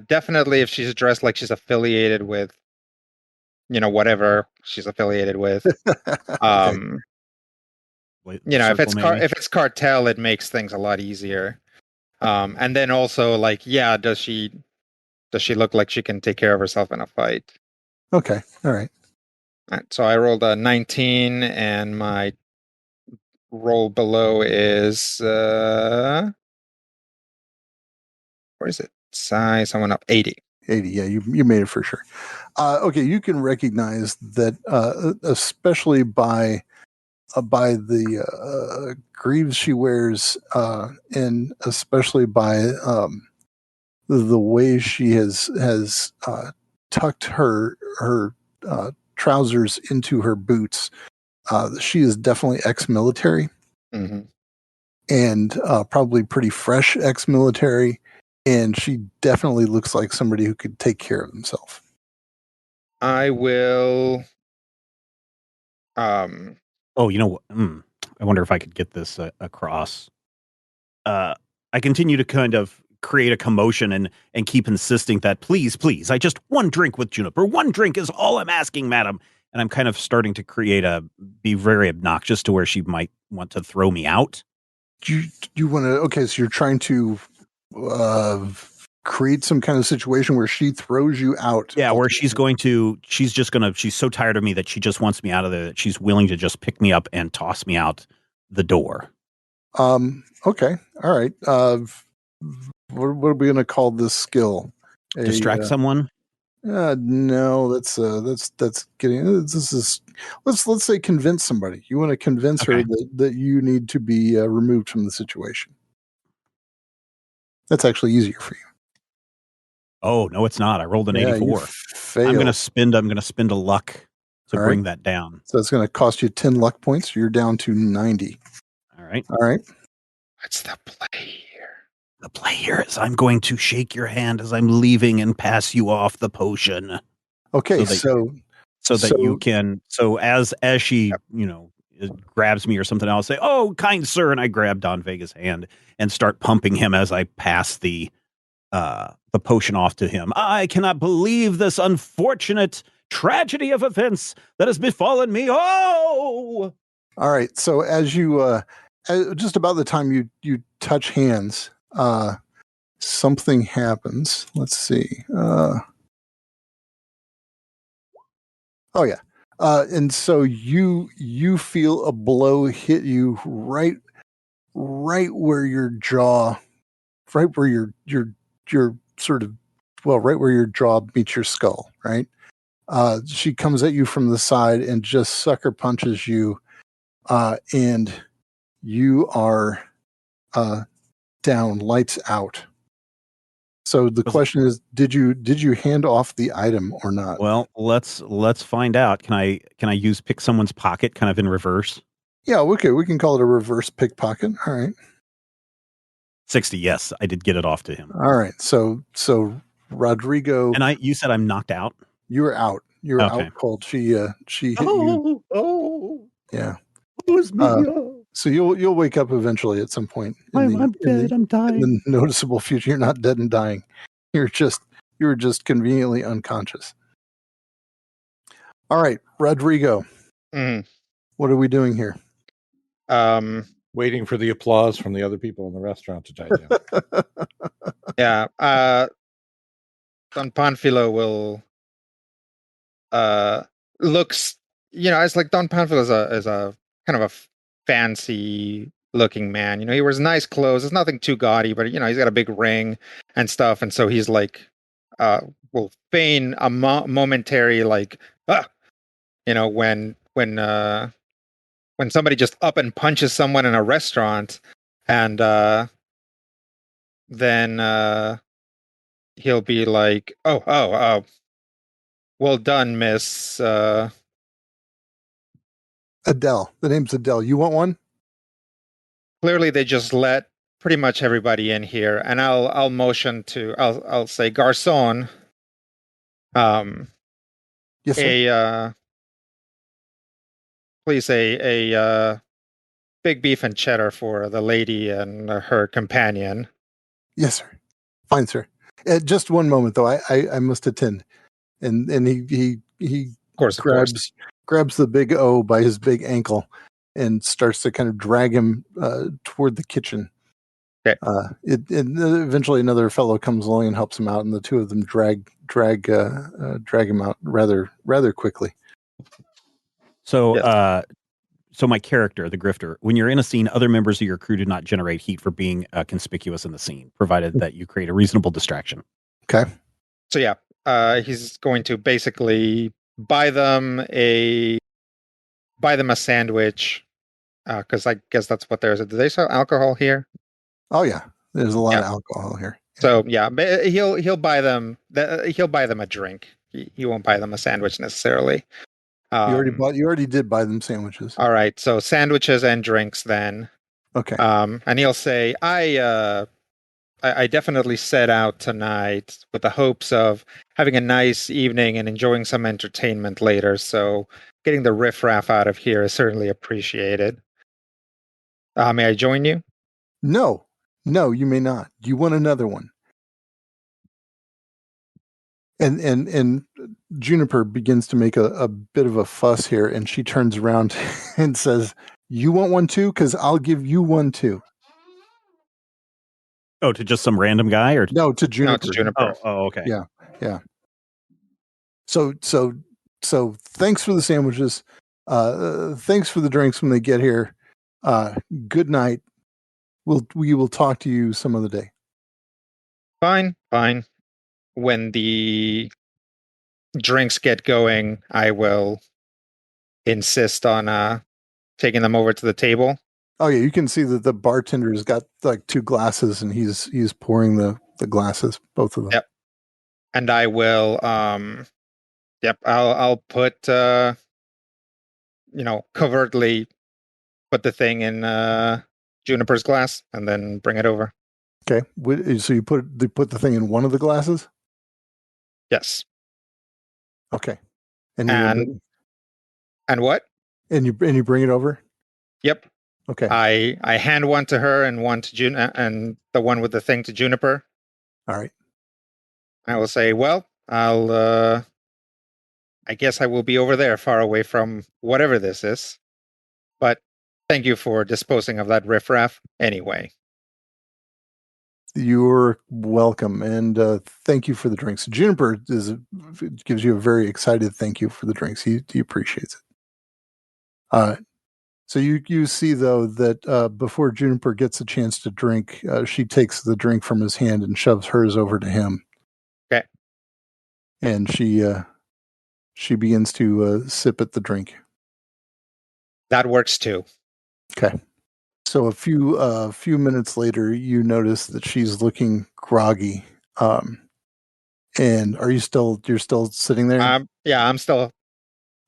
Definitely if she's dressed like she's affiliated with, whatever she's affiliated with. Okay. If it's cartel, it makes things a lot easier. And then also does she look like she can take care of herself in a fight? Okay. All right. So I rolled a 19 and my roll below is where is it? Size, I went up 80. 80, yeah, you made it for sure. Okay, you can recognize that, especially by greaves she wears, and especially by the way she has tucked her trousers into her boots. She is definitely ex-military, and probably pretty fresh ex-military, and she definitely looks like somebody who could take care of himself. I will. Oh, you know what? I wonder if I could get this across. I continue to kind of create a commotion and keep insisting that please, I just one drink with Juniper. One drink is all I'm asking, madam. And I'm kind of starting to be very obnoxious to where she might want to throw me out. You want to? Okay, so you're trying to create some kind of situation where she throws you out. Yeah, where she's so tired of me that she just wants me out of there, that she's willing to just pick me up and toss me out the door. Okay. All right. What are we going to call this skill? Distract someone? No, that's getting, this is, let's say convince somebody. You want to convince her that you need to be removed from the situation. That's actually easier for you. Oh, no, it's not. I rolled an 84. I'm going to spend a luck to bring that down. So it's going to cost you 10 luck points. You're down to 90. All right. What's the play here? The play here is I'm going to shake your hand as I'm leaving and pass you off the potion. Okay, as she, grabs me or something, I'll say, "Oh, kind sir," and I grab Don Vega's hand and start pumping him as I pass the potion off to him. I cannot believe this unfortunate tragedy of events that has befallen me. Oh! All right. So as you, just about the time you touch hands, something happens. Let's see. And so you feel a blow hit you right where your jaw, right where your sort of, right where your jaw meets your skull, right? She comes at you from the side and just sucker punches you, and you are down, lights out. So the question is, did you hand off the item or not? Well, let's find out. Can I use pick someone's pocket kind of in reverse? Yeah, okay, we can call it a reverse pickpocket. All right. 60, yes, I did get it off to him. All right. So Rodrigo, and you said I'm knocked out? You were out. You were out cold. She hit you. Oh. Yeah. Who's me? So you'll wake up eventually at some point. I'm dead. I'm dying. In the noticeable future, you're not dead and dying. You were just conveniently unconscious. All right, Rodrigo. What are we doing here? Waiting for the applause from the other people in the restaurant to die down. Yeah. Don Panfilo will looks, it's like Don Panfilo is a kind of a fancy looking man. He wears nice clothes. It's nothing too gaudy, but he's got a big ring and stuff, and so he's like will feign a momentary when somebody just up and punches someone in a restaurant, and then he'll be like, oh, well done, Miss Adele. The name's Adele. You want one? Clearly, they just let pretty much everybody in here, and I'll motion to. I'll say, Garçon. Yes, sir. Please a big beef and cheddar for the lady and her companion. Yes, sir. Fine, sir. Just one moment, though. I must attend. And he of course grabs the big O by his big ankle and starts to kind of drag him toward the kitchen. Okay. Eventually another fellow comes along and helps him out, and the two of them drag him out rather quickly. So, yes. So my character, the grifter, when you're in a scene, other members of your crew do not generate heat for being conspicuous in the scene, provided that you create a reasonable distraction. Okay. So yeah, he's going to basically buy them a sandwich, Because I guess that's what there is. Do they sell alcohol here? Oh yeah, there's a lot of alcohol here. So yeah, but he'll buy them. He'll buy them a drink. He won't buy them a sandwich necessarily. You already did buy them sandwiches. All right, so sandwiches and drinks then. Okay. And he'll say, I definitely set out tonight with the hopes of having a nice evening and enjoying some entertainment later. So getting the riffraff out of here is certainly appreciated. May I join you? No, you may not. Do you want another one? And Juniper begins to make a bit of a fuss here, and she turns around and says, "You want one too? Because I'll give you one too." Oh, to just some random guy, or no, to Juniper. No, to Juniper. Oh, okay. Yeah. So thanks for the sandwiches. Thanks for the drinks when they get here. Good night. We will talk to you some other day. Fine. When the drinks get going, I will insist on taking them over to the table. Oh yeah, you can see that the bartender's got like 2 glasses, and he's pouring the glasses, both of them. Yep. And I will I'll put covertly put the thing in Juniper's glass and then bring it over. Okay. So you put the thing in one of the glasses? Yes. Okay. And what? And you bring it over? Yep. Okay. I hand one to her and one to and the one with the thing to Juniper. All right. I will say, well, I guess I will be over there, far away from whatever this is. But thank you for disposing of that riffraff anyway. You're welcome, and thank you for the drinks. Juniper gives you a very excited thank you for the drinks. He appreciates it. So you see though that before Juniper gets a chance to drink, she takes the drink from his hand and shoves hers over to him. Okay. And she begins to sip at the drink. That works too. Okay. So a few minutes later, you notice that she's looking groggy. And you're still sitting there? Yeah, I'm still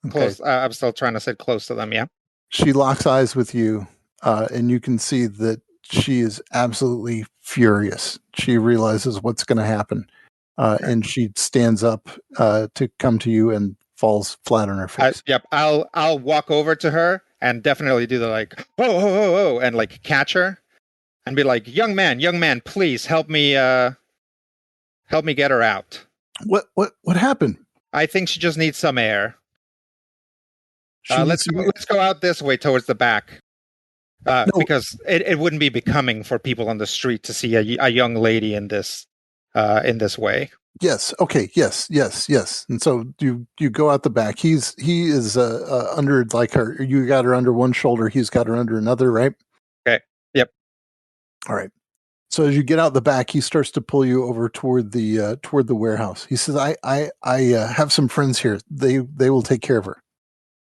close. Okay. I'm still trying to sit close to them. Yeah. She locks eyes with you, and you can see that she is absolutely furious. She realizes what's going to happen, and she stands up to come to you and falls flat on her face. Yep. I'll walk over to her and definitely do the like, oh, and like catch her and be like, young man, please help me get her out. What happened? I think she just needs some air. Let's air? go out this way towards the back. No. Because it wouldn't be becoming for people on the street to see a young lady in this way. Yes. Okay. Yes. And so you go out the back. He is under like her. You got her under one shoulder. He's got her under another. Right. Okay. Yep. All right. So as you get out the back, he starts to pull you over toward the warehouse. He says, "I have some friends here. They will take care of her."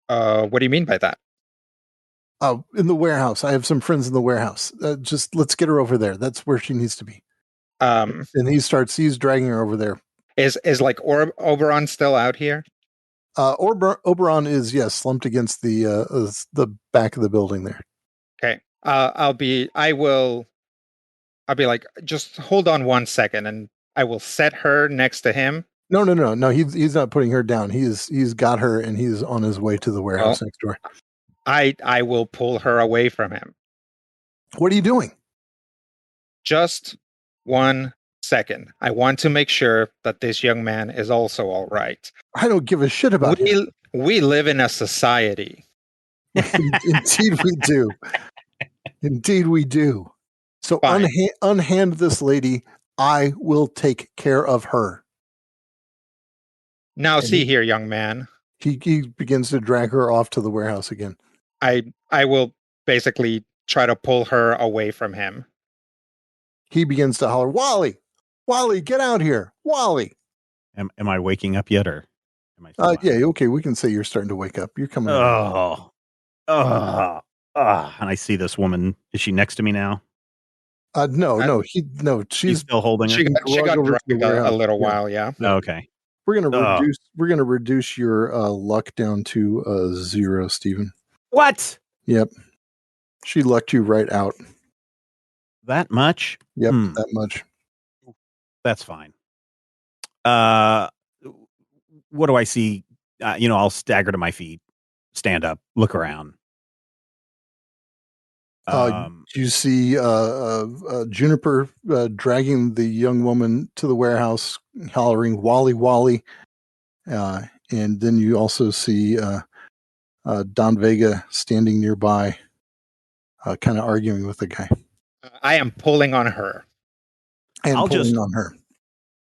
What do you mean by that? In the warehouse. I have some friends in the warehouse. Just let's get her over there. That's where she needs to be. And he's dragging her over there. Is like Oberon still out here? Oberon is slumped against the back of the building there. Okay. I'll be like, just hold on 1 second, and I will set her next to him. No. He's not putting her down. He's got her, and he's on his way to the warehouse next door. I will pull her away from him. What are you doing? Just 1 second. I want to make sure that this young man is also all right. I don't give a shit about him. We live in a society. Indeed we do. Indeed we do. So unhand this lady. I will take care of her. Now see here, young man. He begins to drag her off to the warehouse again. I will basically try to pull her away from him. He begins to holler, Wally, get out here. Wally. Am I waking up yet, or am I yeah, okay, we can say you're starting to wake up. You're coming Oh. And I see this woman. Is she next to me now? No, He's she's still holding her. She got over to the dragged warehouse. a little Yeah. while, yeah. Okay. We're gonna reduce your luck down to 0, Stephen. What? Yep. She lucked you right out. That much? Yep, that much. That's fine. What do I see? I'll stagger to my feet, stand up, look around. You see Juniper dragging the young woman to the warehouse, hollering "Wally, Wally," and then you also see Don Vega standing nearby, kind of arguing with the guy I am pulling on her. and I'll pulling just- on her.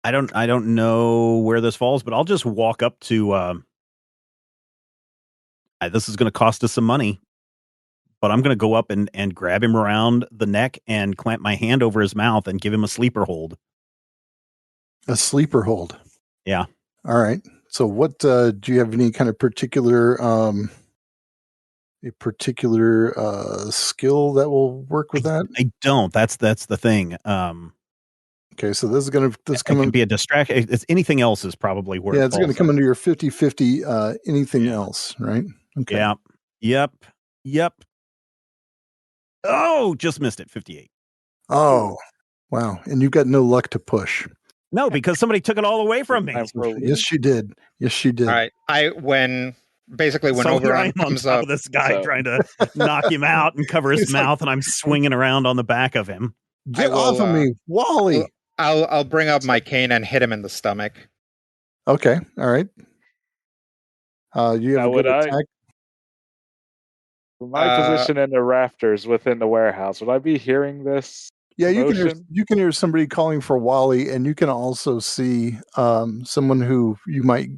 I don't know where this falls, but I'll just walk up to. This is going to cost us some money, but I'm going to go up and grab him around the neck and clamp my hand over his mouth and give him a sleeper hold. A sleeper hold. Yeah. All right. So, what do you have any kind of particular skill that will work with that? I don't. That's the thing. Okay, so this Can be a distraction. It's anything else is probably where. Yeah, it's going to come into your 50-50. Anything else, right? Okay. Yeah. Yep. Oh, just missed it. 58. Oh, wow! And you've got no luck to push. No, because somebody took it all away from me. Yes, she did. Yes, she did. All right. When So Oberon I am on comes top up, of this guy trying to knock him out and cover his mouth, and I'm swinging around on the back of him. Get off of me, Wally! I'll bring up my cane and hit him in the stomach. Okay, all right. You have a good attack. From my position in the rafters within the warehouse, would I be hearing this? Yeah, commotion? you can hear somebody calling for Wally, and you can also see someone who you might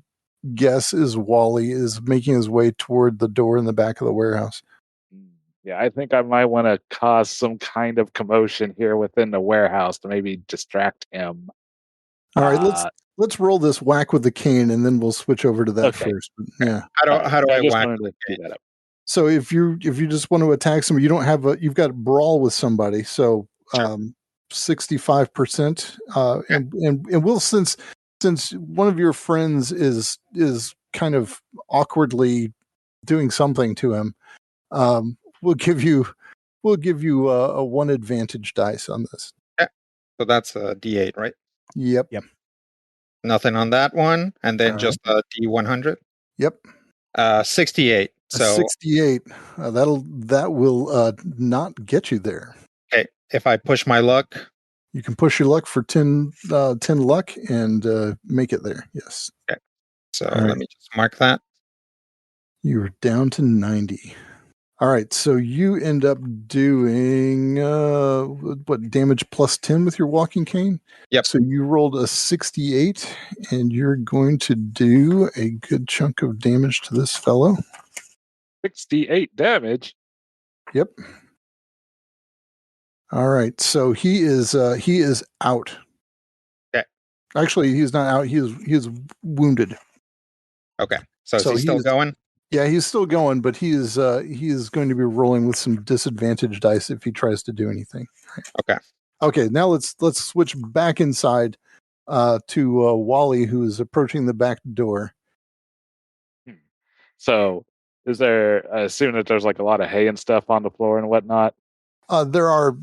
guess is Wally is making his way toward the door in the back of the warehouse. Yeah, I think I might want to cause some kind of commotion here within the warehouse to maybe distract him. All right, let's roll this whack with the cane, and then we'll switch over to that first. But, yeah. How do I whack? That up. So if you just want to attack somebody, you've got brawl with somebody. So 65%, and we'll since one of your friends is kind of awkwardly doing something to him, we'll give you a 1 advantage dice on this. Yeah. So that's a D8, right? Yep. Nothing on that one, and then just a D100. Yep. 68. So 68. That will not get you there. Okay. If I push my luck, you can push your luck for 10 luck and make it there. Yes. Okay. So let me just mark that. You're down to 90. All right. So you end up doing what, damage plus 10 with your walking cane? Yep. So you rolled a 68, and you're going to do a good chunk of damage to this fellow. 68 damage. Yep. All right. So he is out. Okay. Actually, he's not out. He is wounded. Okay. So is he still going? Yeah, he's still going, but he is going to be rolling with some disadvantage dice if he tries to do anything. Okay. Okay. Now let's switch back inside to Wally, who is approaching the back door. So is there? I assume that there's like a lot of hay and stuff on the floor and whatnot. There are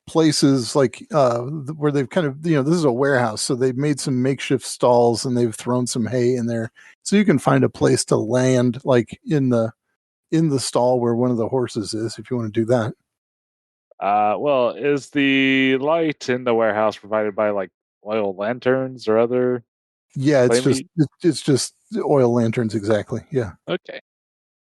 places like where they've kind of, this is a warehouse, so they've made some makeshift stalls and they've thrown some hay in there, so you can find a place to land, like in the stall where one of the horses is, if you want to do that. Well, is the light in the warehouse provided by like oil lanterns or other? Yeah, it's just oil lanterns, exactly. Yeah. Okay.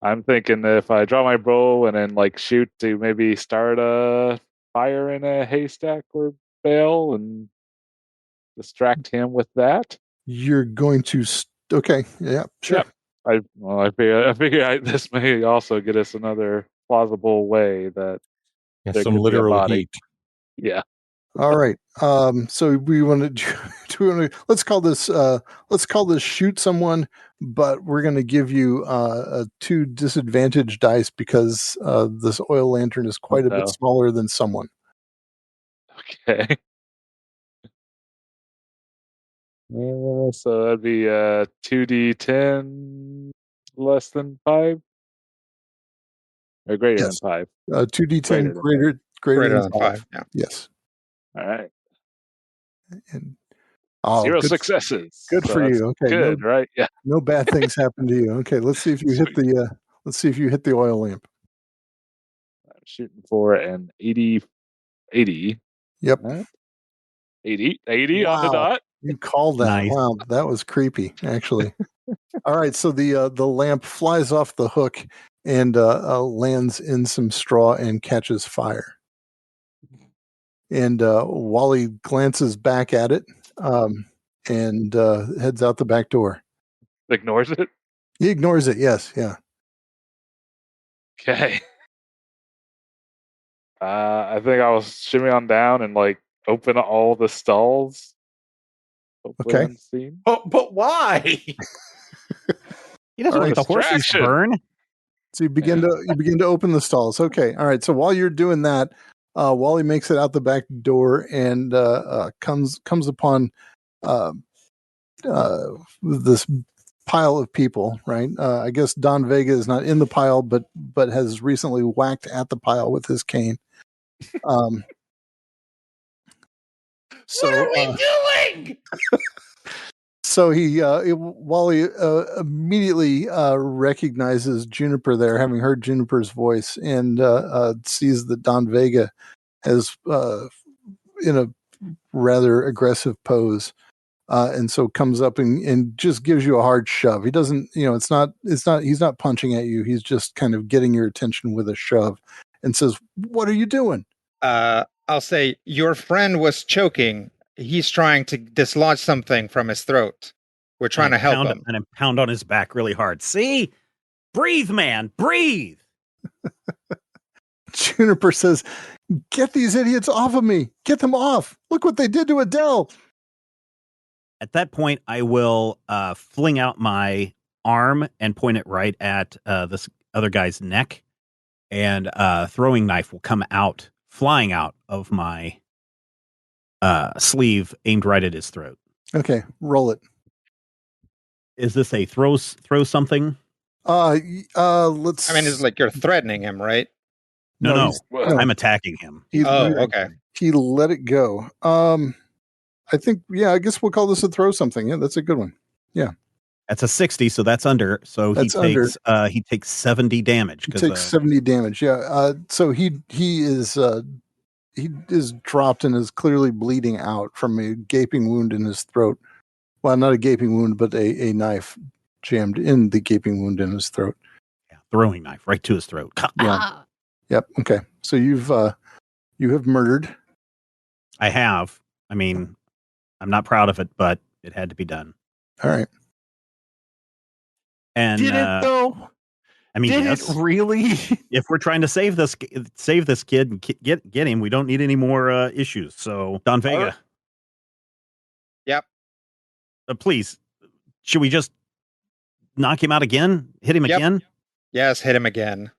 I'm thinking that if I draw my bow and then like shoot to maybe start a fire in a haystack or bale and distract him with that. You're going to okay, yeah, sure. Yep. I figure this may also get us another plausible way that some literal heat. Yeah. All right. So we want to let's call this shoot someone, but we're going to give you 2 disadvantage dice because this oil lantern is quite a bit smaller than someone. Okay. So that'd be 2d10 less than 5 or greater than 5. 2d10 greater than 5. Yeah. Yes. All right. And 0 good, successes. Good for you. Okay. Good, right? Yeah. No bad things happen to you. Okay. Let's see if you hit the. Let's see if you hit the oil lamp. I'm shooting for an 80. Yep. 80 wow. On the dot. You called that. Nice. Wow, that was creepy, actually. All right, so the lamp flies off the hook and lands in some straw and catches fire. And Wally glances back at it and heads out the back door. Ignores it? He ignores it, yes, yeah. Okay. I think I will shimmy on down and open all the stalls. Hopefully Okay. unseen. But why? He doesn't want the horses to burn. So you begin to open the stalls. Okay. All right. So while you're doing that, Wally makes it out the back door and comes upon this pile of people. Right. I guess Don Vega is not in the pile, but has recently whacked at the pile with his cane. So, what are we doing? So Wally immediately recognizes Juniper there, having heard Juniper's voice, and sees that Don Vega is in a rather aggressive pose, and so comes up and just gives you a hard shove. He doesn't, he's not punching at you. He's just kind of getting your attention with a shove, and says, "What are you doing?" I'll say, your friend was choking. He's trying to dislodge something from his throat. We're trying to help him. And pound on his back really hard. See? Breathe, man. Breathe. Juniper says, "Get these idiots off of me. Get them off. Look what they did to Adele." At that point, I will fling out my arm and point it right at this other guy's neck. And throwing knife will come out, flying out of my sleeve, aimed right at his throat. Okay, roll it. Is this a throw something? Let's. I mean, it's like you're threatening him, right? No. I'm attacking him. Okay. He let it go. I think, I guess we'll call this a throw something. Yeah, that's a good one. Yeah. That's a 60, so that's under. So he takes 70 damage. He takes 70 damage. Yeah. So he is dropped and is clearly bleeding out from a gaping wound in his throat. Well, not a gaping wound, but a knife jammed in the gaping wound in his throat. Yeah, throwing knife right to his throat. Yeah. Yep. Okay. So you have murdered. I have. I mean, I'm not proud of it, but it had to be done. All right. And did it though? I mean, did yes. it really? If we're trying to save this kid and get him, we don't need any more issues. So, Don Vega. Yep. Please, should we just knock him out again? Hit him again? Yes, hit him again.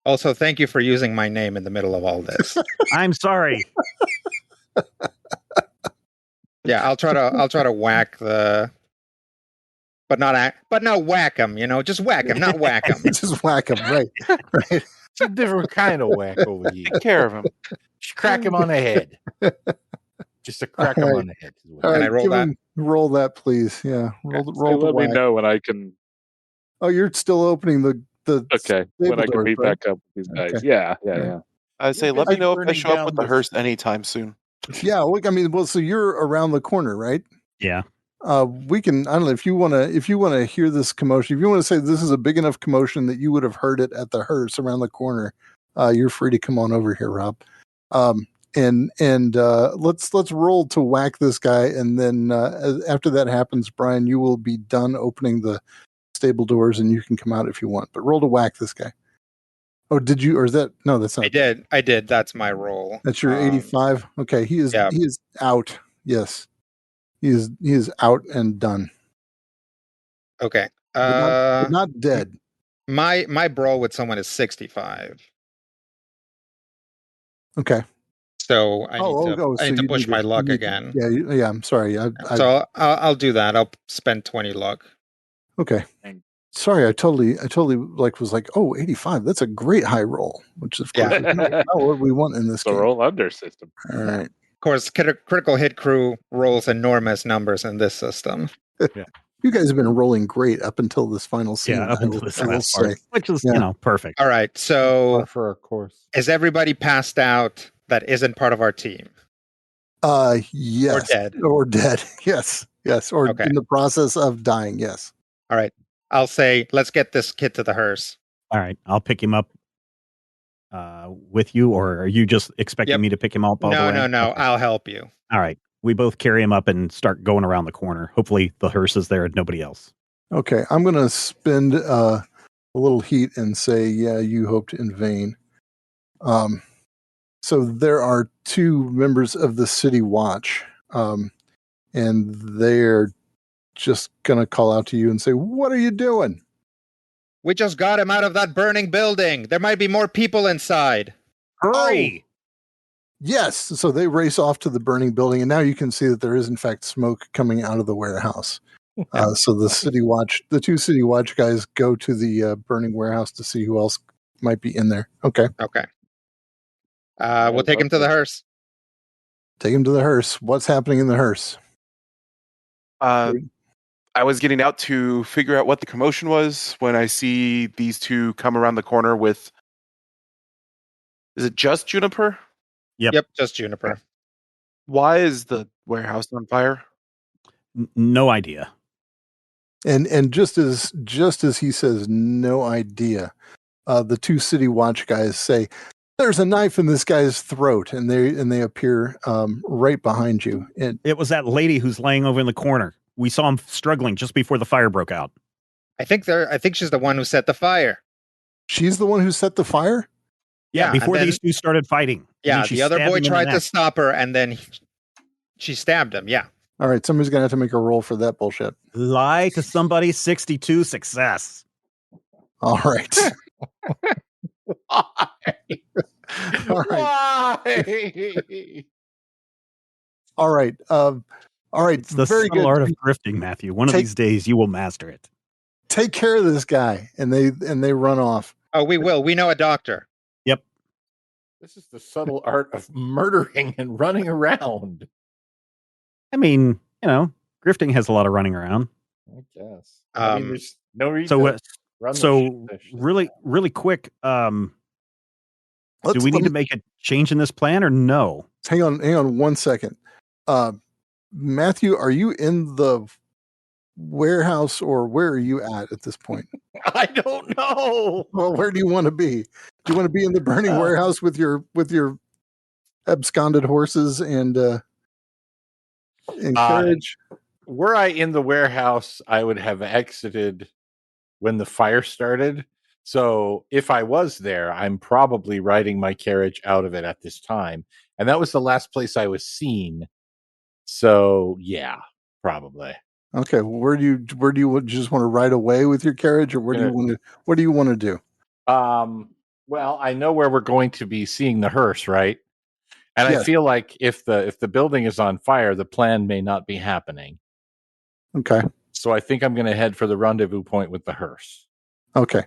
Also, thank you for using my name in the middle of all this. I'm sorry. Yeah, I'll try to whack the, but not whack him. Just whack him, not whack him. Just whack him, right? Right. It's a different kind of whack over here. Take care of him. Just crack him on the head. Just to crack him on the head. All right, I roll that? Roll that, please. Yeah, roll the let whack. me know when I can. Oh, you're still opening the. Okay, when I can meet back up with these guys. Okay. Yeah. I'd say, let me know if I show up with the hearse anytime soon. Yeah, so you're around the corner, right? Yeah. We can. I don't know if you want to hear this commotion. If you want to say this is a big enough commotion that you would have heard it at the hearse around the corner, you're free to come on over here, Rob. And let's roll to whack this guy, and then after that happens, Brian, you will be done opening the stable doors, and you can come out if you want. But roll to whack this guy. Oh, did you? Or is that? No, that's not. I did. That's my roll. That's your 85. Okay, he is out. Yes, he is out and done. Okay. But not dead. My brawl with someone is 65. Okay. So I need to push my luck again. Yeah. I'm sorry. So I'll do that. I'll spend 20 luck. Okay. Sorry, I totally was like, oh, 85. That's a great high roll, which of course is not what we want in this game. The roll under system. All right. Of course, critical hit crew rolls enormous numbers in this system. Yeah. You guys have been rolling great up until this final scene. Yeah, up until this last part, which is perfect. All right, so for a course. Is everybody passed out that isn't part of our team? Yes. Or dead. Yes. Or in the process of dying. Yes. All right. I'll say, let's get this kid to the hearse. All right. I'll pick him up with you, or are you just expecting me to pick him up all the way? No. Okay. I'll help you. All right. We both carry him up and start going around the corner. Hopefully the hearse is there and nobody else. Okay. I'm going to spend a little heat and say, yeah, you hoped in vain. So there are 2 members of the City Watch, and they're just going to call out to you and say, what are you doing? We just got him out of that burning building. There might be more people inside. Hurry! Oh, yes. So they race off to the burning building, and now you can see that there is, in fact, smoke coming out of the warehouse. So the 2 City Watch guys go to the burning warehouse to see who else might be in there. Okay. We'll take him to the hearse. Take him to the hearse. What's happening in the hearse? I was getting out to figure out what the commotion was when I see these 2 come around the corner with... Is it just Juniper? Yep, just Juniper. Why is the warehouse on fire? No idea. And just as he says, no idea, the 2 City Watch guys say, there's a knife in this guy's throat, and they appear right behind you. It was that lady who's laying over in the corner. We saw him struggling just before the fire broke out. I think she's the one who set the fire. She's the one who set the fire? Yeah, before these 2 started fighting. Yeah, the other boy tried to stop her, and then she stabbed him. Yeah. All right, somebody's going to have to make a roll for that bullshit. Lie to somebody, 62 success. All right. Why? All right. Why? All right. All right. It's the subtle art of grifting, Matthew. One of these days you will master it. Take care of this guy. And they run off. Oh, we will. We know a doctor. Yep. This is the subtle art of murdering and running around. I mean, grifting has a lot of running around. I guess. There's no reason to run really quick, do we need to make a change in this plan or no? Hang on 1 second. Matthew, are you in the warehouse or where are you at this point? I don't know. Well, where do you want to be? Do you want to be in the burning warehouse with your absconded horses and carriage? Were I in the warehouse, I would have exited when the fire started. So if I was there, I'm probably riding my carriage out of it at this time. And that was the last place I was seen. So yeah, probably. Okay. Where do you just want to ride away with your carriage, or what do you want to do? Well, I know where we're going to be seeing the hearse, right? And yes. I feel like if the building is on fire, the plan may not be happening. Okay. So I think I'm going to head for the rendezvous point with the hearse. Okay.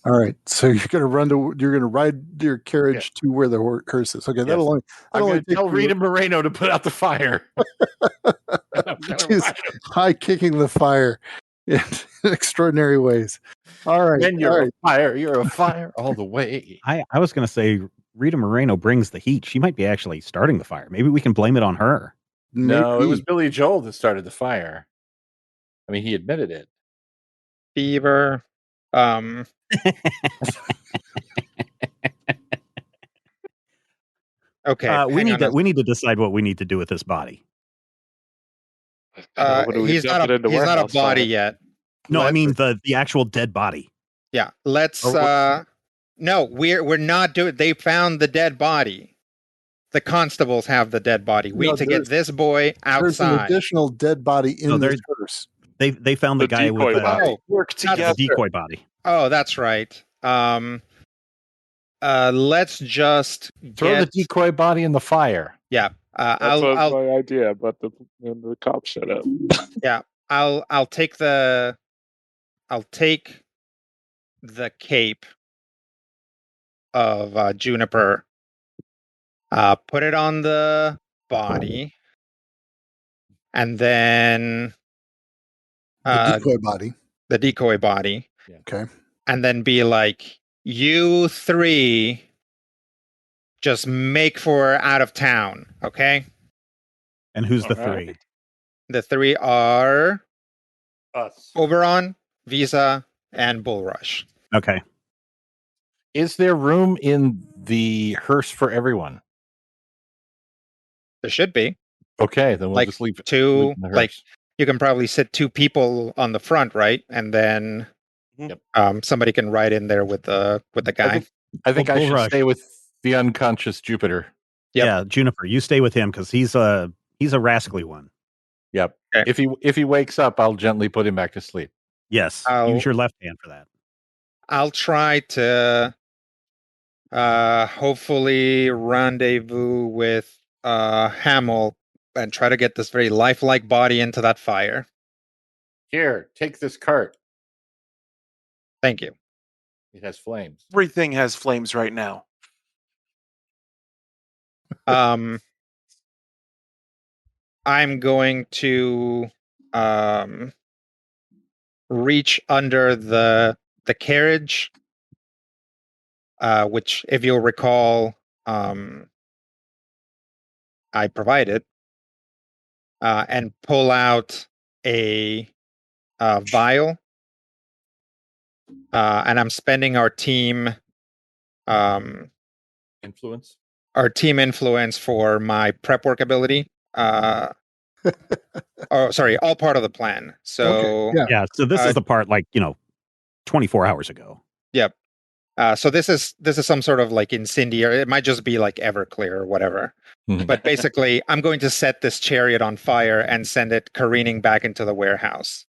All right. So you're going to ride your carriage to where the hearse is. Okay. Yes. That'll I'm going to tell Rita Moreno to put out the fire. She's high kicking the fire in extraordinary ways. All right. When you're a fire all the way. I was going to say Rita Moreno brings the heat. She might be actually starting the fire. Maybe we can blame it on her. No, it was Billy Joel that started the fire. I mean, he admitted it. Fever. Okay. We need to decide what we need to do with this body. He's not a body yet. No, I mean the actual dead body. Yeah. Let's No, we're not doing. They found the dead body. The constables have the dead body. We No, need to get this boy There's an outside. additional dead body in No, this there's- hearse. They found the guy with decoy body. Oh, Work Not the the- together. decoy body. Oh, that's right. Let's just Throw get. the decoy body in the fire. Yeah. That's what I'll my idea, but the cop shut up. I'll take the cape of Juniper. Put it on the body, and then The decoy body. the decoy body. Yeah. Okay. And then be like, you three just make for out of town, okay? And who's the All right. three? The three are Us. Oberon, Visa, and Bullrush. Okay. Is there room in the hearse for everyone? There should be. Okay, then we'll Like just leave it. two, leave it in the like hearse. you can probably sit two people on the front, right? And then Yep. somebody can ride in there with the guy. I think Well, I should Bullrush. stay with the unconscious Jupiter. Yep. Yeah, Juniper, you stay with him because he's a rascally one. Yep. Okay. If he wakes up, I'll gently put him back to sleep. Yes, I'll- use your left hand for that. I'll try to hopefully rendezvous with Hamill and try to get this very lifelike body into that fire. Here, take this cart. Thank you. It has flames. Everything has flames right now. I'm going to reach under the carriage, which, if you'll recall, I provided, and pull out a vial. And I'm spending our team Influence. influence for my prep work ability. Oh, sorry, all part of the plan. So Okay, yeah. Yeah, so this Uh, is the part 24 hours ago. Yep. So this is some sort of like incendiary. It might just be like Everclear or whatever. Mhm. But basically, I'm going to set this chariot on fire and send it careening back into the warehouse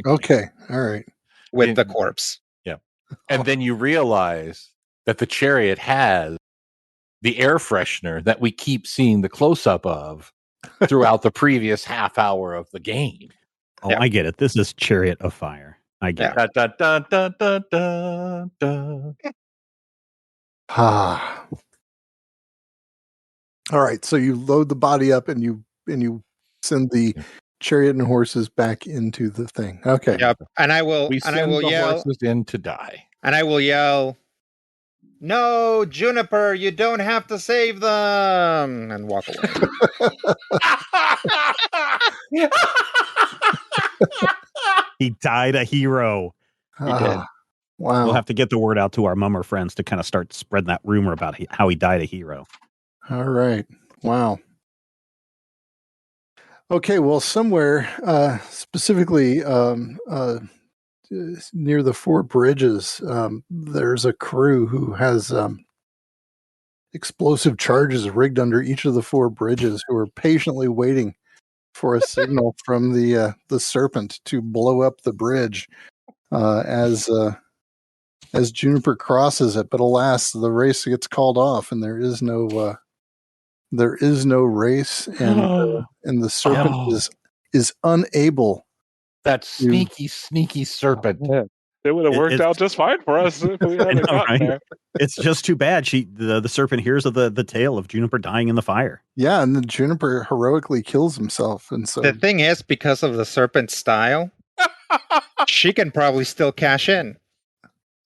Okay. All right. with the corpse. And then you realize that the chariot has the air freshener that we keep seeing the close up of throughout the previous half hour of the game. Oh, Yeah. I get it. This is Chariot of Fire. I get Yeah. it. Da, da, da, da, da, da. Ah. All right. So you load the body up and you send the chariot and horses back into the thing. Okay. Yep. And I will We and I send will the yell horses in to die. and I will yell, "No, Juniper, you don't have to save them," and walk away. He died a hero. did. Ah, wow. We'll have to get the word out to our mummer friends to kind of start spreading that rumor about how he died a hero. All right. Wow. Okay. Well, somewhere, specifically near the four bridges, there's a crew who has explosive charges rigged under each of the four bridges who are patiently waiting for a signal from the serpent to blow up the bridge as Juniper crosses it. But alas, the race gets called off, and there is no race, and the serpent Oh. is unable. That sneaky serpent. Yeah. It would have worked It's- out just fine for us if we hadn't know, gotten right? there. It's just too bad the serpent hears of the tale of Juniper dying in the fire. Yeah, and then Juniper heroically kills himself, and so The thing is, because of the serpent style, she can probably still cash in.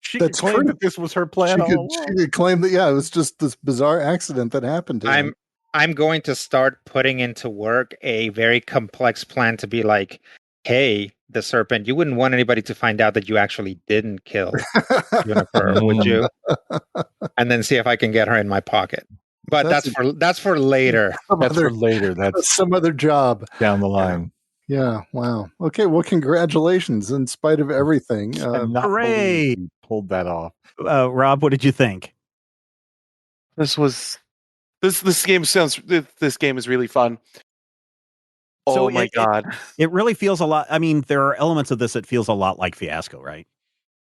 She That's claimed true. that this was her plan. she all could along. claim that it was just this bizarre accident that happened to him. I'm going to start putting into work a very complex plan to be like, hey, the serpent, you wouldn't want anybody to find out that you actually didn't kill Juniper, would you? And then see if I can get her in my pocket. But that's for later. That's for later. That's some other job. down the line. Yeah. Wow. Okay. Well, congratulations. In spite of everying, Cannot Hooray! believe pulled that off. Rob, what did you think? This game is really fun. So Oh my god. It really feels a lot. I mean, there are elements of this that feels a lot like Fiasco, right?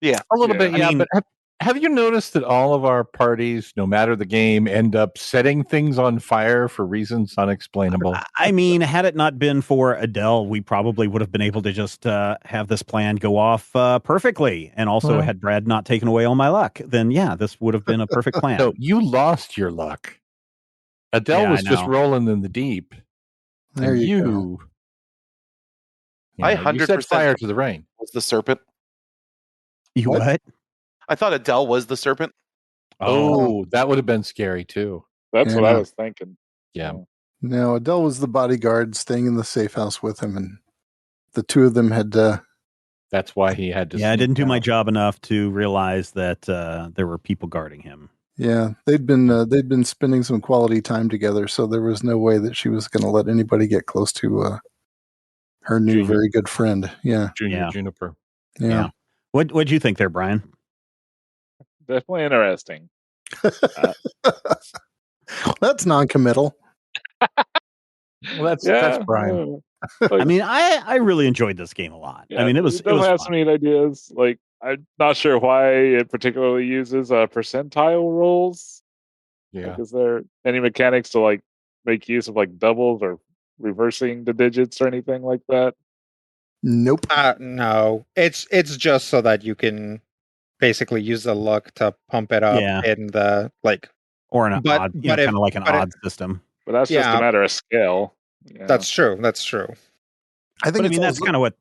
Yeah. A little bit, I yeah. mean- But have you noticed that all of our parties, no matter the game, end up setting things on fire for reasons unexplainable? I mean, had it not been for Adele, we probably would have been able to just have this plan go off perfectly. And also, Well- had Brad not taken away all my luck, then yeah, this would have been a perfect plan. No, you lost your luck. Adele Yeah, was I just know. rolling in the deep. There and you go. I you set 100% fire to the rain. was the serpent. You what? I thought Adele was the serpent. Oh, that would have been scary too. That's what I Yeah. was thinking. Yeah. No, Adele was the bodyguard staying in the safe house with him, and the two of them had That's why he had to. Yeah, I sneak didn't do my out. job enough to realize that there were people guarding him. yeah, they'd been spending some quality time together, so there was no way that she was going to let anybody get close to her new Junior. very good friend. Yeah. Junior Yeah. Juniper. Yeah. What'd you think there, Brian? Definitely interesting. That's non-committal. Well, that's Brian. I mean, I really enjoyed this game a lot. I mean, it was definitely has fun. some neat ideas. Like, I'm not sure why it particularly uses percentile rolls. Yeah. Like, is there any mechanics to like make use of like doubles or reversing the digits or anything like that? Nope. No, it's just so that you can basically use the luck to pump it up Yeah. in the like. Or an But- odd, but if- kind of like an but if- odd system. But that's just Yeah. a matter of scale. Yeah. That's true. That's true. I think But I it's mean, that's also- kind of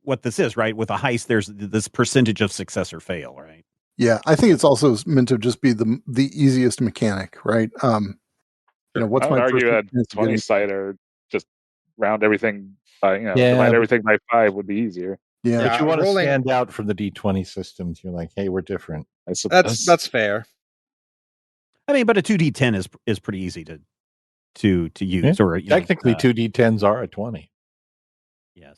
what this is, right? With a heist, there's this percentage of success or fail, right? Yeah, I think it's also meant to just be the easiest mechanic, right? What's I would my argue first that chance of 20 getting- sider just round everything by Yeah, divide but- everything by 5 would be easier. Yeah, Yeah. But you want to rolling- stand out from the D20 systems. You're like, hey, we're different. I suppose. That's fair. I mean, but a 2d10 is pretty easy to use. Or Technically, 2D10s are a 20. Yes.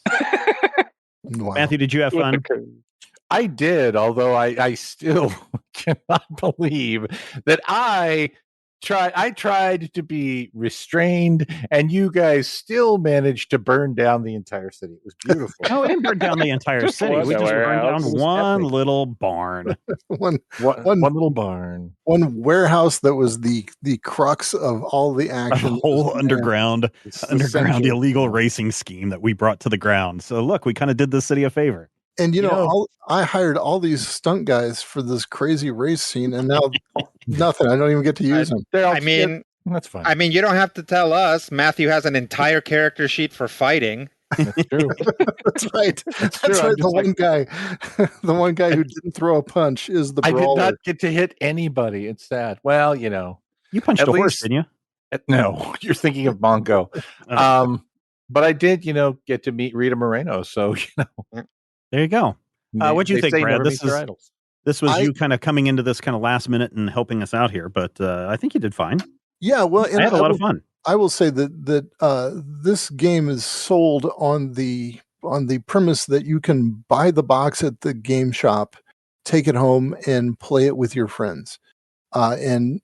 wow. Matthew, did you have With the fun? curve. I did, although I still cannot believe that I tried to be restrained, and you guys still managed to burn down the entire city. It was beautiful. No, we didn't burn down the entire Just city. one We just burned warehouse. down It was one epic. little barn. one one little barn. one warehouse that was the crux of all the A action. whole underground It's the underground center. illegal racing scheme that we brought to the ground. So look, we kind of did the city a favor. And You know- I hired all these stunt guys for this crazy race scene, and now nothing. I don't even get to use them. They're all- I mean, that's fine. I mean, you don't have to tell us. Matthew has an entire character sheet for fighting. That's true. That's right. That's true. I'm right. The just one guy, the one guy who didn't throw a punch is the I did brawler. not get to hit anybody. It's sad. Well, You punched At a horse, least- didn't you? no, you're thinking of Mongo. But I did, get to meet Rita Moreno. So, There you go. What'd you they think, say Brad? never This meet your is- idols. This was I- you kind of coming into this kind of last minute and helping us out here, but I think you did fine. Yeah, well, and I had a lot of fun. I will say that this game is sold on the premise that you can buy the box at the game shop, take it home, and play it with your friends. And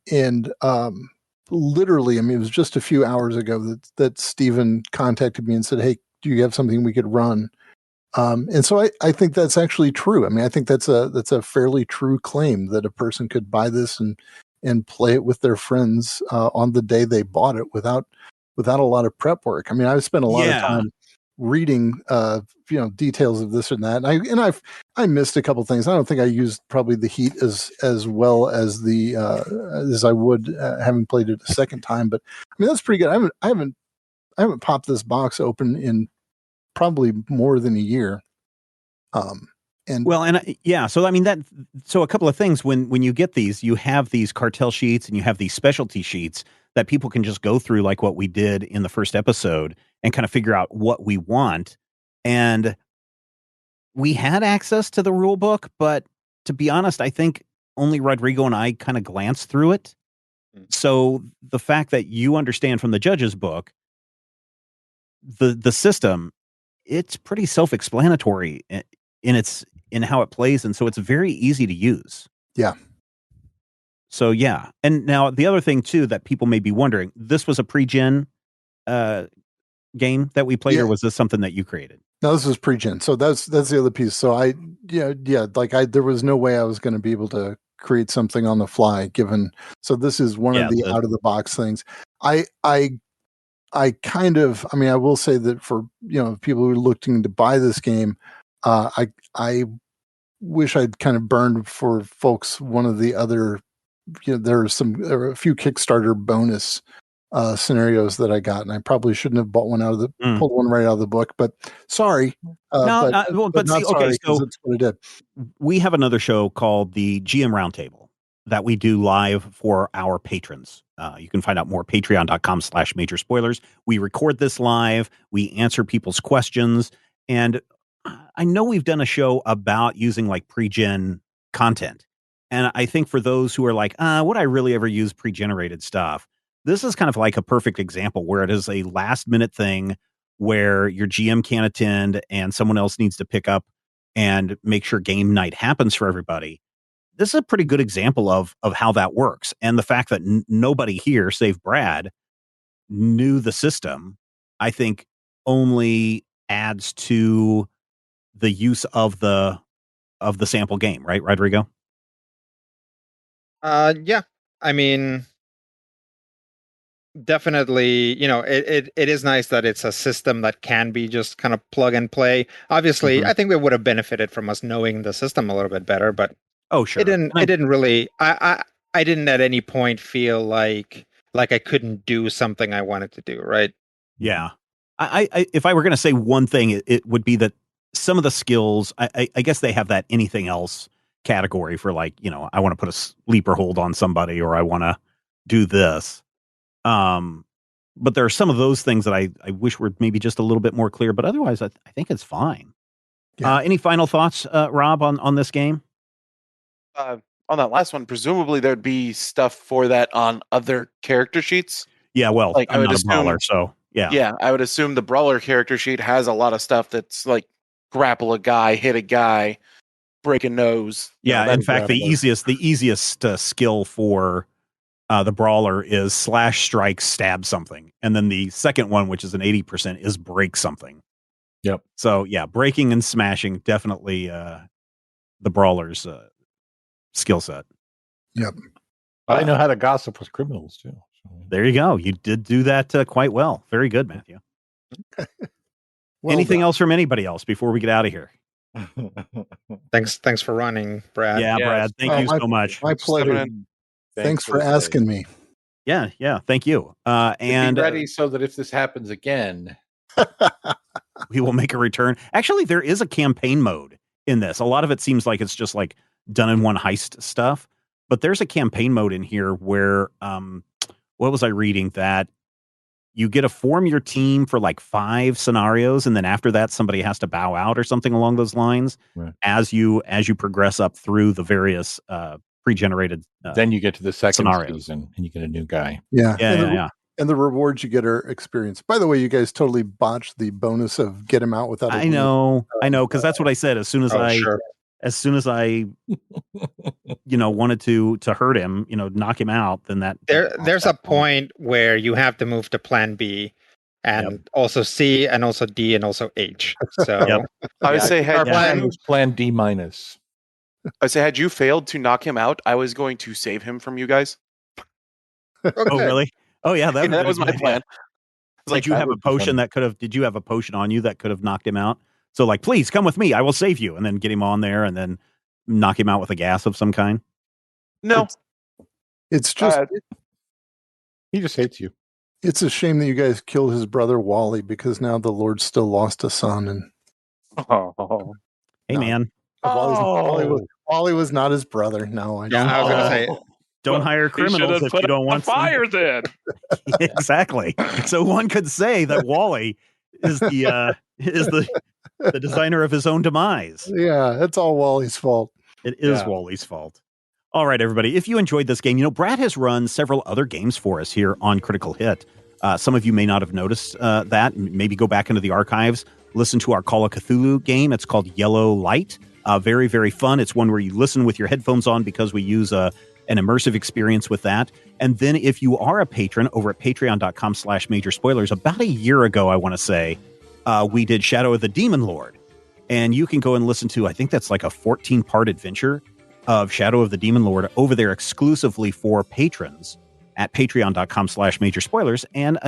literally, I mean, it was just a few hours ago that Stephen contacted me and said, "Hey, do you have something we could run?" And so I think that's actually true. I mean, I think that's a fairly true claim that a person could buy this and play it with their friends on the day they bought it without a lot of prep work. I mean, I've spent a lot of time reading details of this and that, and I missed a couple things. I don't think I used probably the heat as well as as I would having played it a second time. But I mean, that's pretty good. I haven't popped this box open in probably more than a year. So I mean so a couple of things when you get these, you have these cartel sheets and you have these specialty sheets that people can just go through, like what we did in the first episode, and kind of figure out what we want. And we had access to the rule book, but to be honest, I think only Rodrigo and I kind of glanced through it. So the fact that you understand from the judge's book the system, it's pretty self-explanatory in in how it plays, and so it's very easy to use. Yeah. So yeah, and now the other thing too that people may be wondering: this was a pre-gen game that we played, or was this something that you created? No, this was pre-gen. So that's the other piece. So there was no way I was going to be able to create something on the fly. So this is one of the out of the box things. I kind of, I mean, I will say that for people who are looking to buy this game, I wish I'd kind of burned for folks one of the other. There are a few Kickstarter bonus scenarios that I got, and I probably shouldn't have pulled one right out of the book. But sorry, but not see, sorry, okay, so that's what I did. We have another show called the GM Roundtable that we do live for our patrons. You can find out more patreon.com/major spoilers. We record this live. We answer people's questions. And I know we've done a show about using like pre-gen content. And I think for those who are like, would I really ever use pre-generated stuff? This is kind of like a perfect example where it is a last minute thing where your GM can't attend and someone else needs to pick up and make sure game night happens for everybody. This is a pretty good example of how that works. And the fact that nobody here, save Brad, knew the system, I think only adds to the use of the sample game, right, Rodrigo? Yeah. I mean, definitely, it is nice that it's a system that can be just kind of plug and play. Obviously, I think we would have benefited from us knowing the system a little bit better, but oh, sure. It didn't really. I didn't at any point feel like I couldn't do something I wanted to do. Right. Yeah. I if I were going to say one thing, it would be that some of the skills, I guess they have that anything else category for like, I want to put a sleeper hold on somebody or I want to do this. But there are some of those things that I wish were maybe just a little bit more clear, but otherwise I think it's fine. Yeah. Any final thoughts, Rob, on this game? On that last one, presumably there'd be stuff for that on other character sheets. Yeah, well, like I'm not a brawler, so yeah. Yeah, I would assume the brawler character sheet has a lot of stuff that's like grapple a guy, hit a guy, break a nose. Yeah, in fact, the easiest skill for the brawler is slash, strike, stab something, and then the second one, which is an 80%, is break something. Yep. So yeah, breaking and smashing definitely the brawler's skill set. Yep. I know how to gossip with criminals too. So. There you go. You did do that quite well. Very good, Matthew. Anything else from anybody else before we get out of here? Thanks for running, Brad. Yeah, yes. Brad. Thank you so much. My pleasure. Thanks for asking me. Yeah. Thank you. And be ready so that if this happens again, we will make a return. Actually, there is a campaign mode in this. A lot of it seems like it's just like done in one heist stuff, but there's a campaign mode in here where what was I reading, that you get to form your team for like 5 scenarios, and then after that somebody has to bow out or something along those lines. Right. as you progress up through the various pre-generated then you get to the second scenarios. season and you get a new guy. Yeah. And the rewards you get are experience. By the way, you guys totally botched the bonus of get him out without I know, because that's what I said. As soon as I wanted to hurt him, knock him out, then there's a point where you have to move to plan B and also C and also D and also H. So I would say plan D minus. I would say had you failed to knock him out, I was going to save him from you guys. Okay. Oh, really? Oh yeah, that was my plan. Did you have a potion did you have a potion on you that could have knocked him out? So like, please come with me, I will save you, and then get him on there and then knock him out with a gas of some kind? No. It's just he just hates you. It's a shame that you guys killed his brother Wally, because now the Lord still lost a son. And hey, man. Wally was not his brother. No, I don't. I was going to say, don't hire criminals if you don't want fire then. Exactly. So one could say that Wally is the designer of his own demise. Yeah, it's all Wally's fault. It is Wally's fault. All right, everybody. If you enjoyed this game, Brad has run several other games for us here on Critical Hit. Some of you may not have noticed that. Maybe go back into the archives, listen to our Call of Cthulhu game. It's called Yellow Light. Very, very fun. It's one where you listen with your headphones on because we use an immersive experience with that. And then if you are a patron over at patreon.com/major spoilers, about a year ago, I want to say, we did Shadow of the Demon Lord. And you can go and listen to, I think that's like a 14-part adventure of Shadow of the Demon Lord over there exclusively for patrons at patreon.com/major spoilers. And,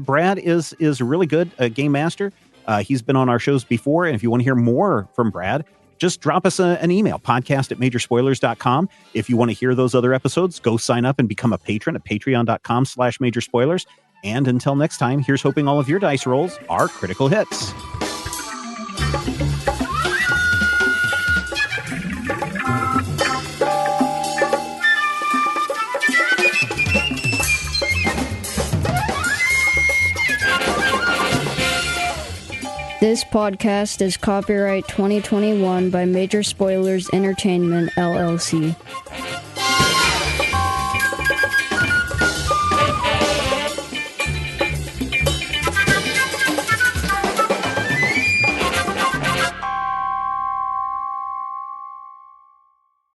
Brad is a really good game master. He's been on our shows before. And if you want to hear more from Brad, just drop us an email, podcast@majorspoilers.com. If you want to hear those other episodes, go sign up and become a patron at patreon.com/major spoilers. And until next time, here's hoping all of your dice rolls are critical hits. This podcast is copyright 2021 by Major Spoilers Entertainment, LLC.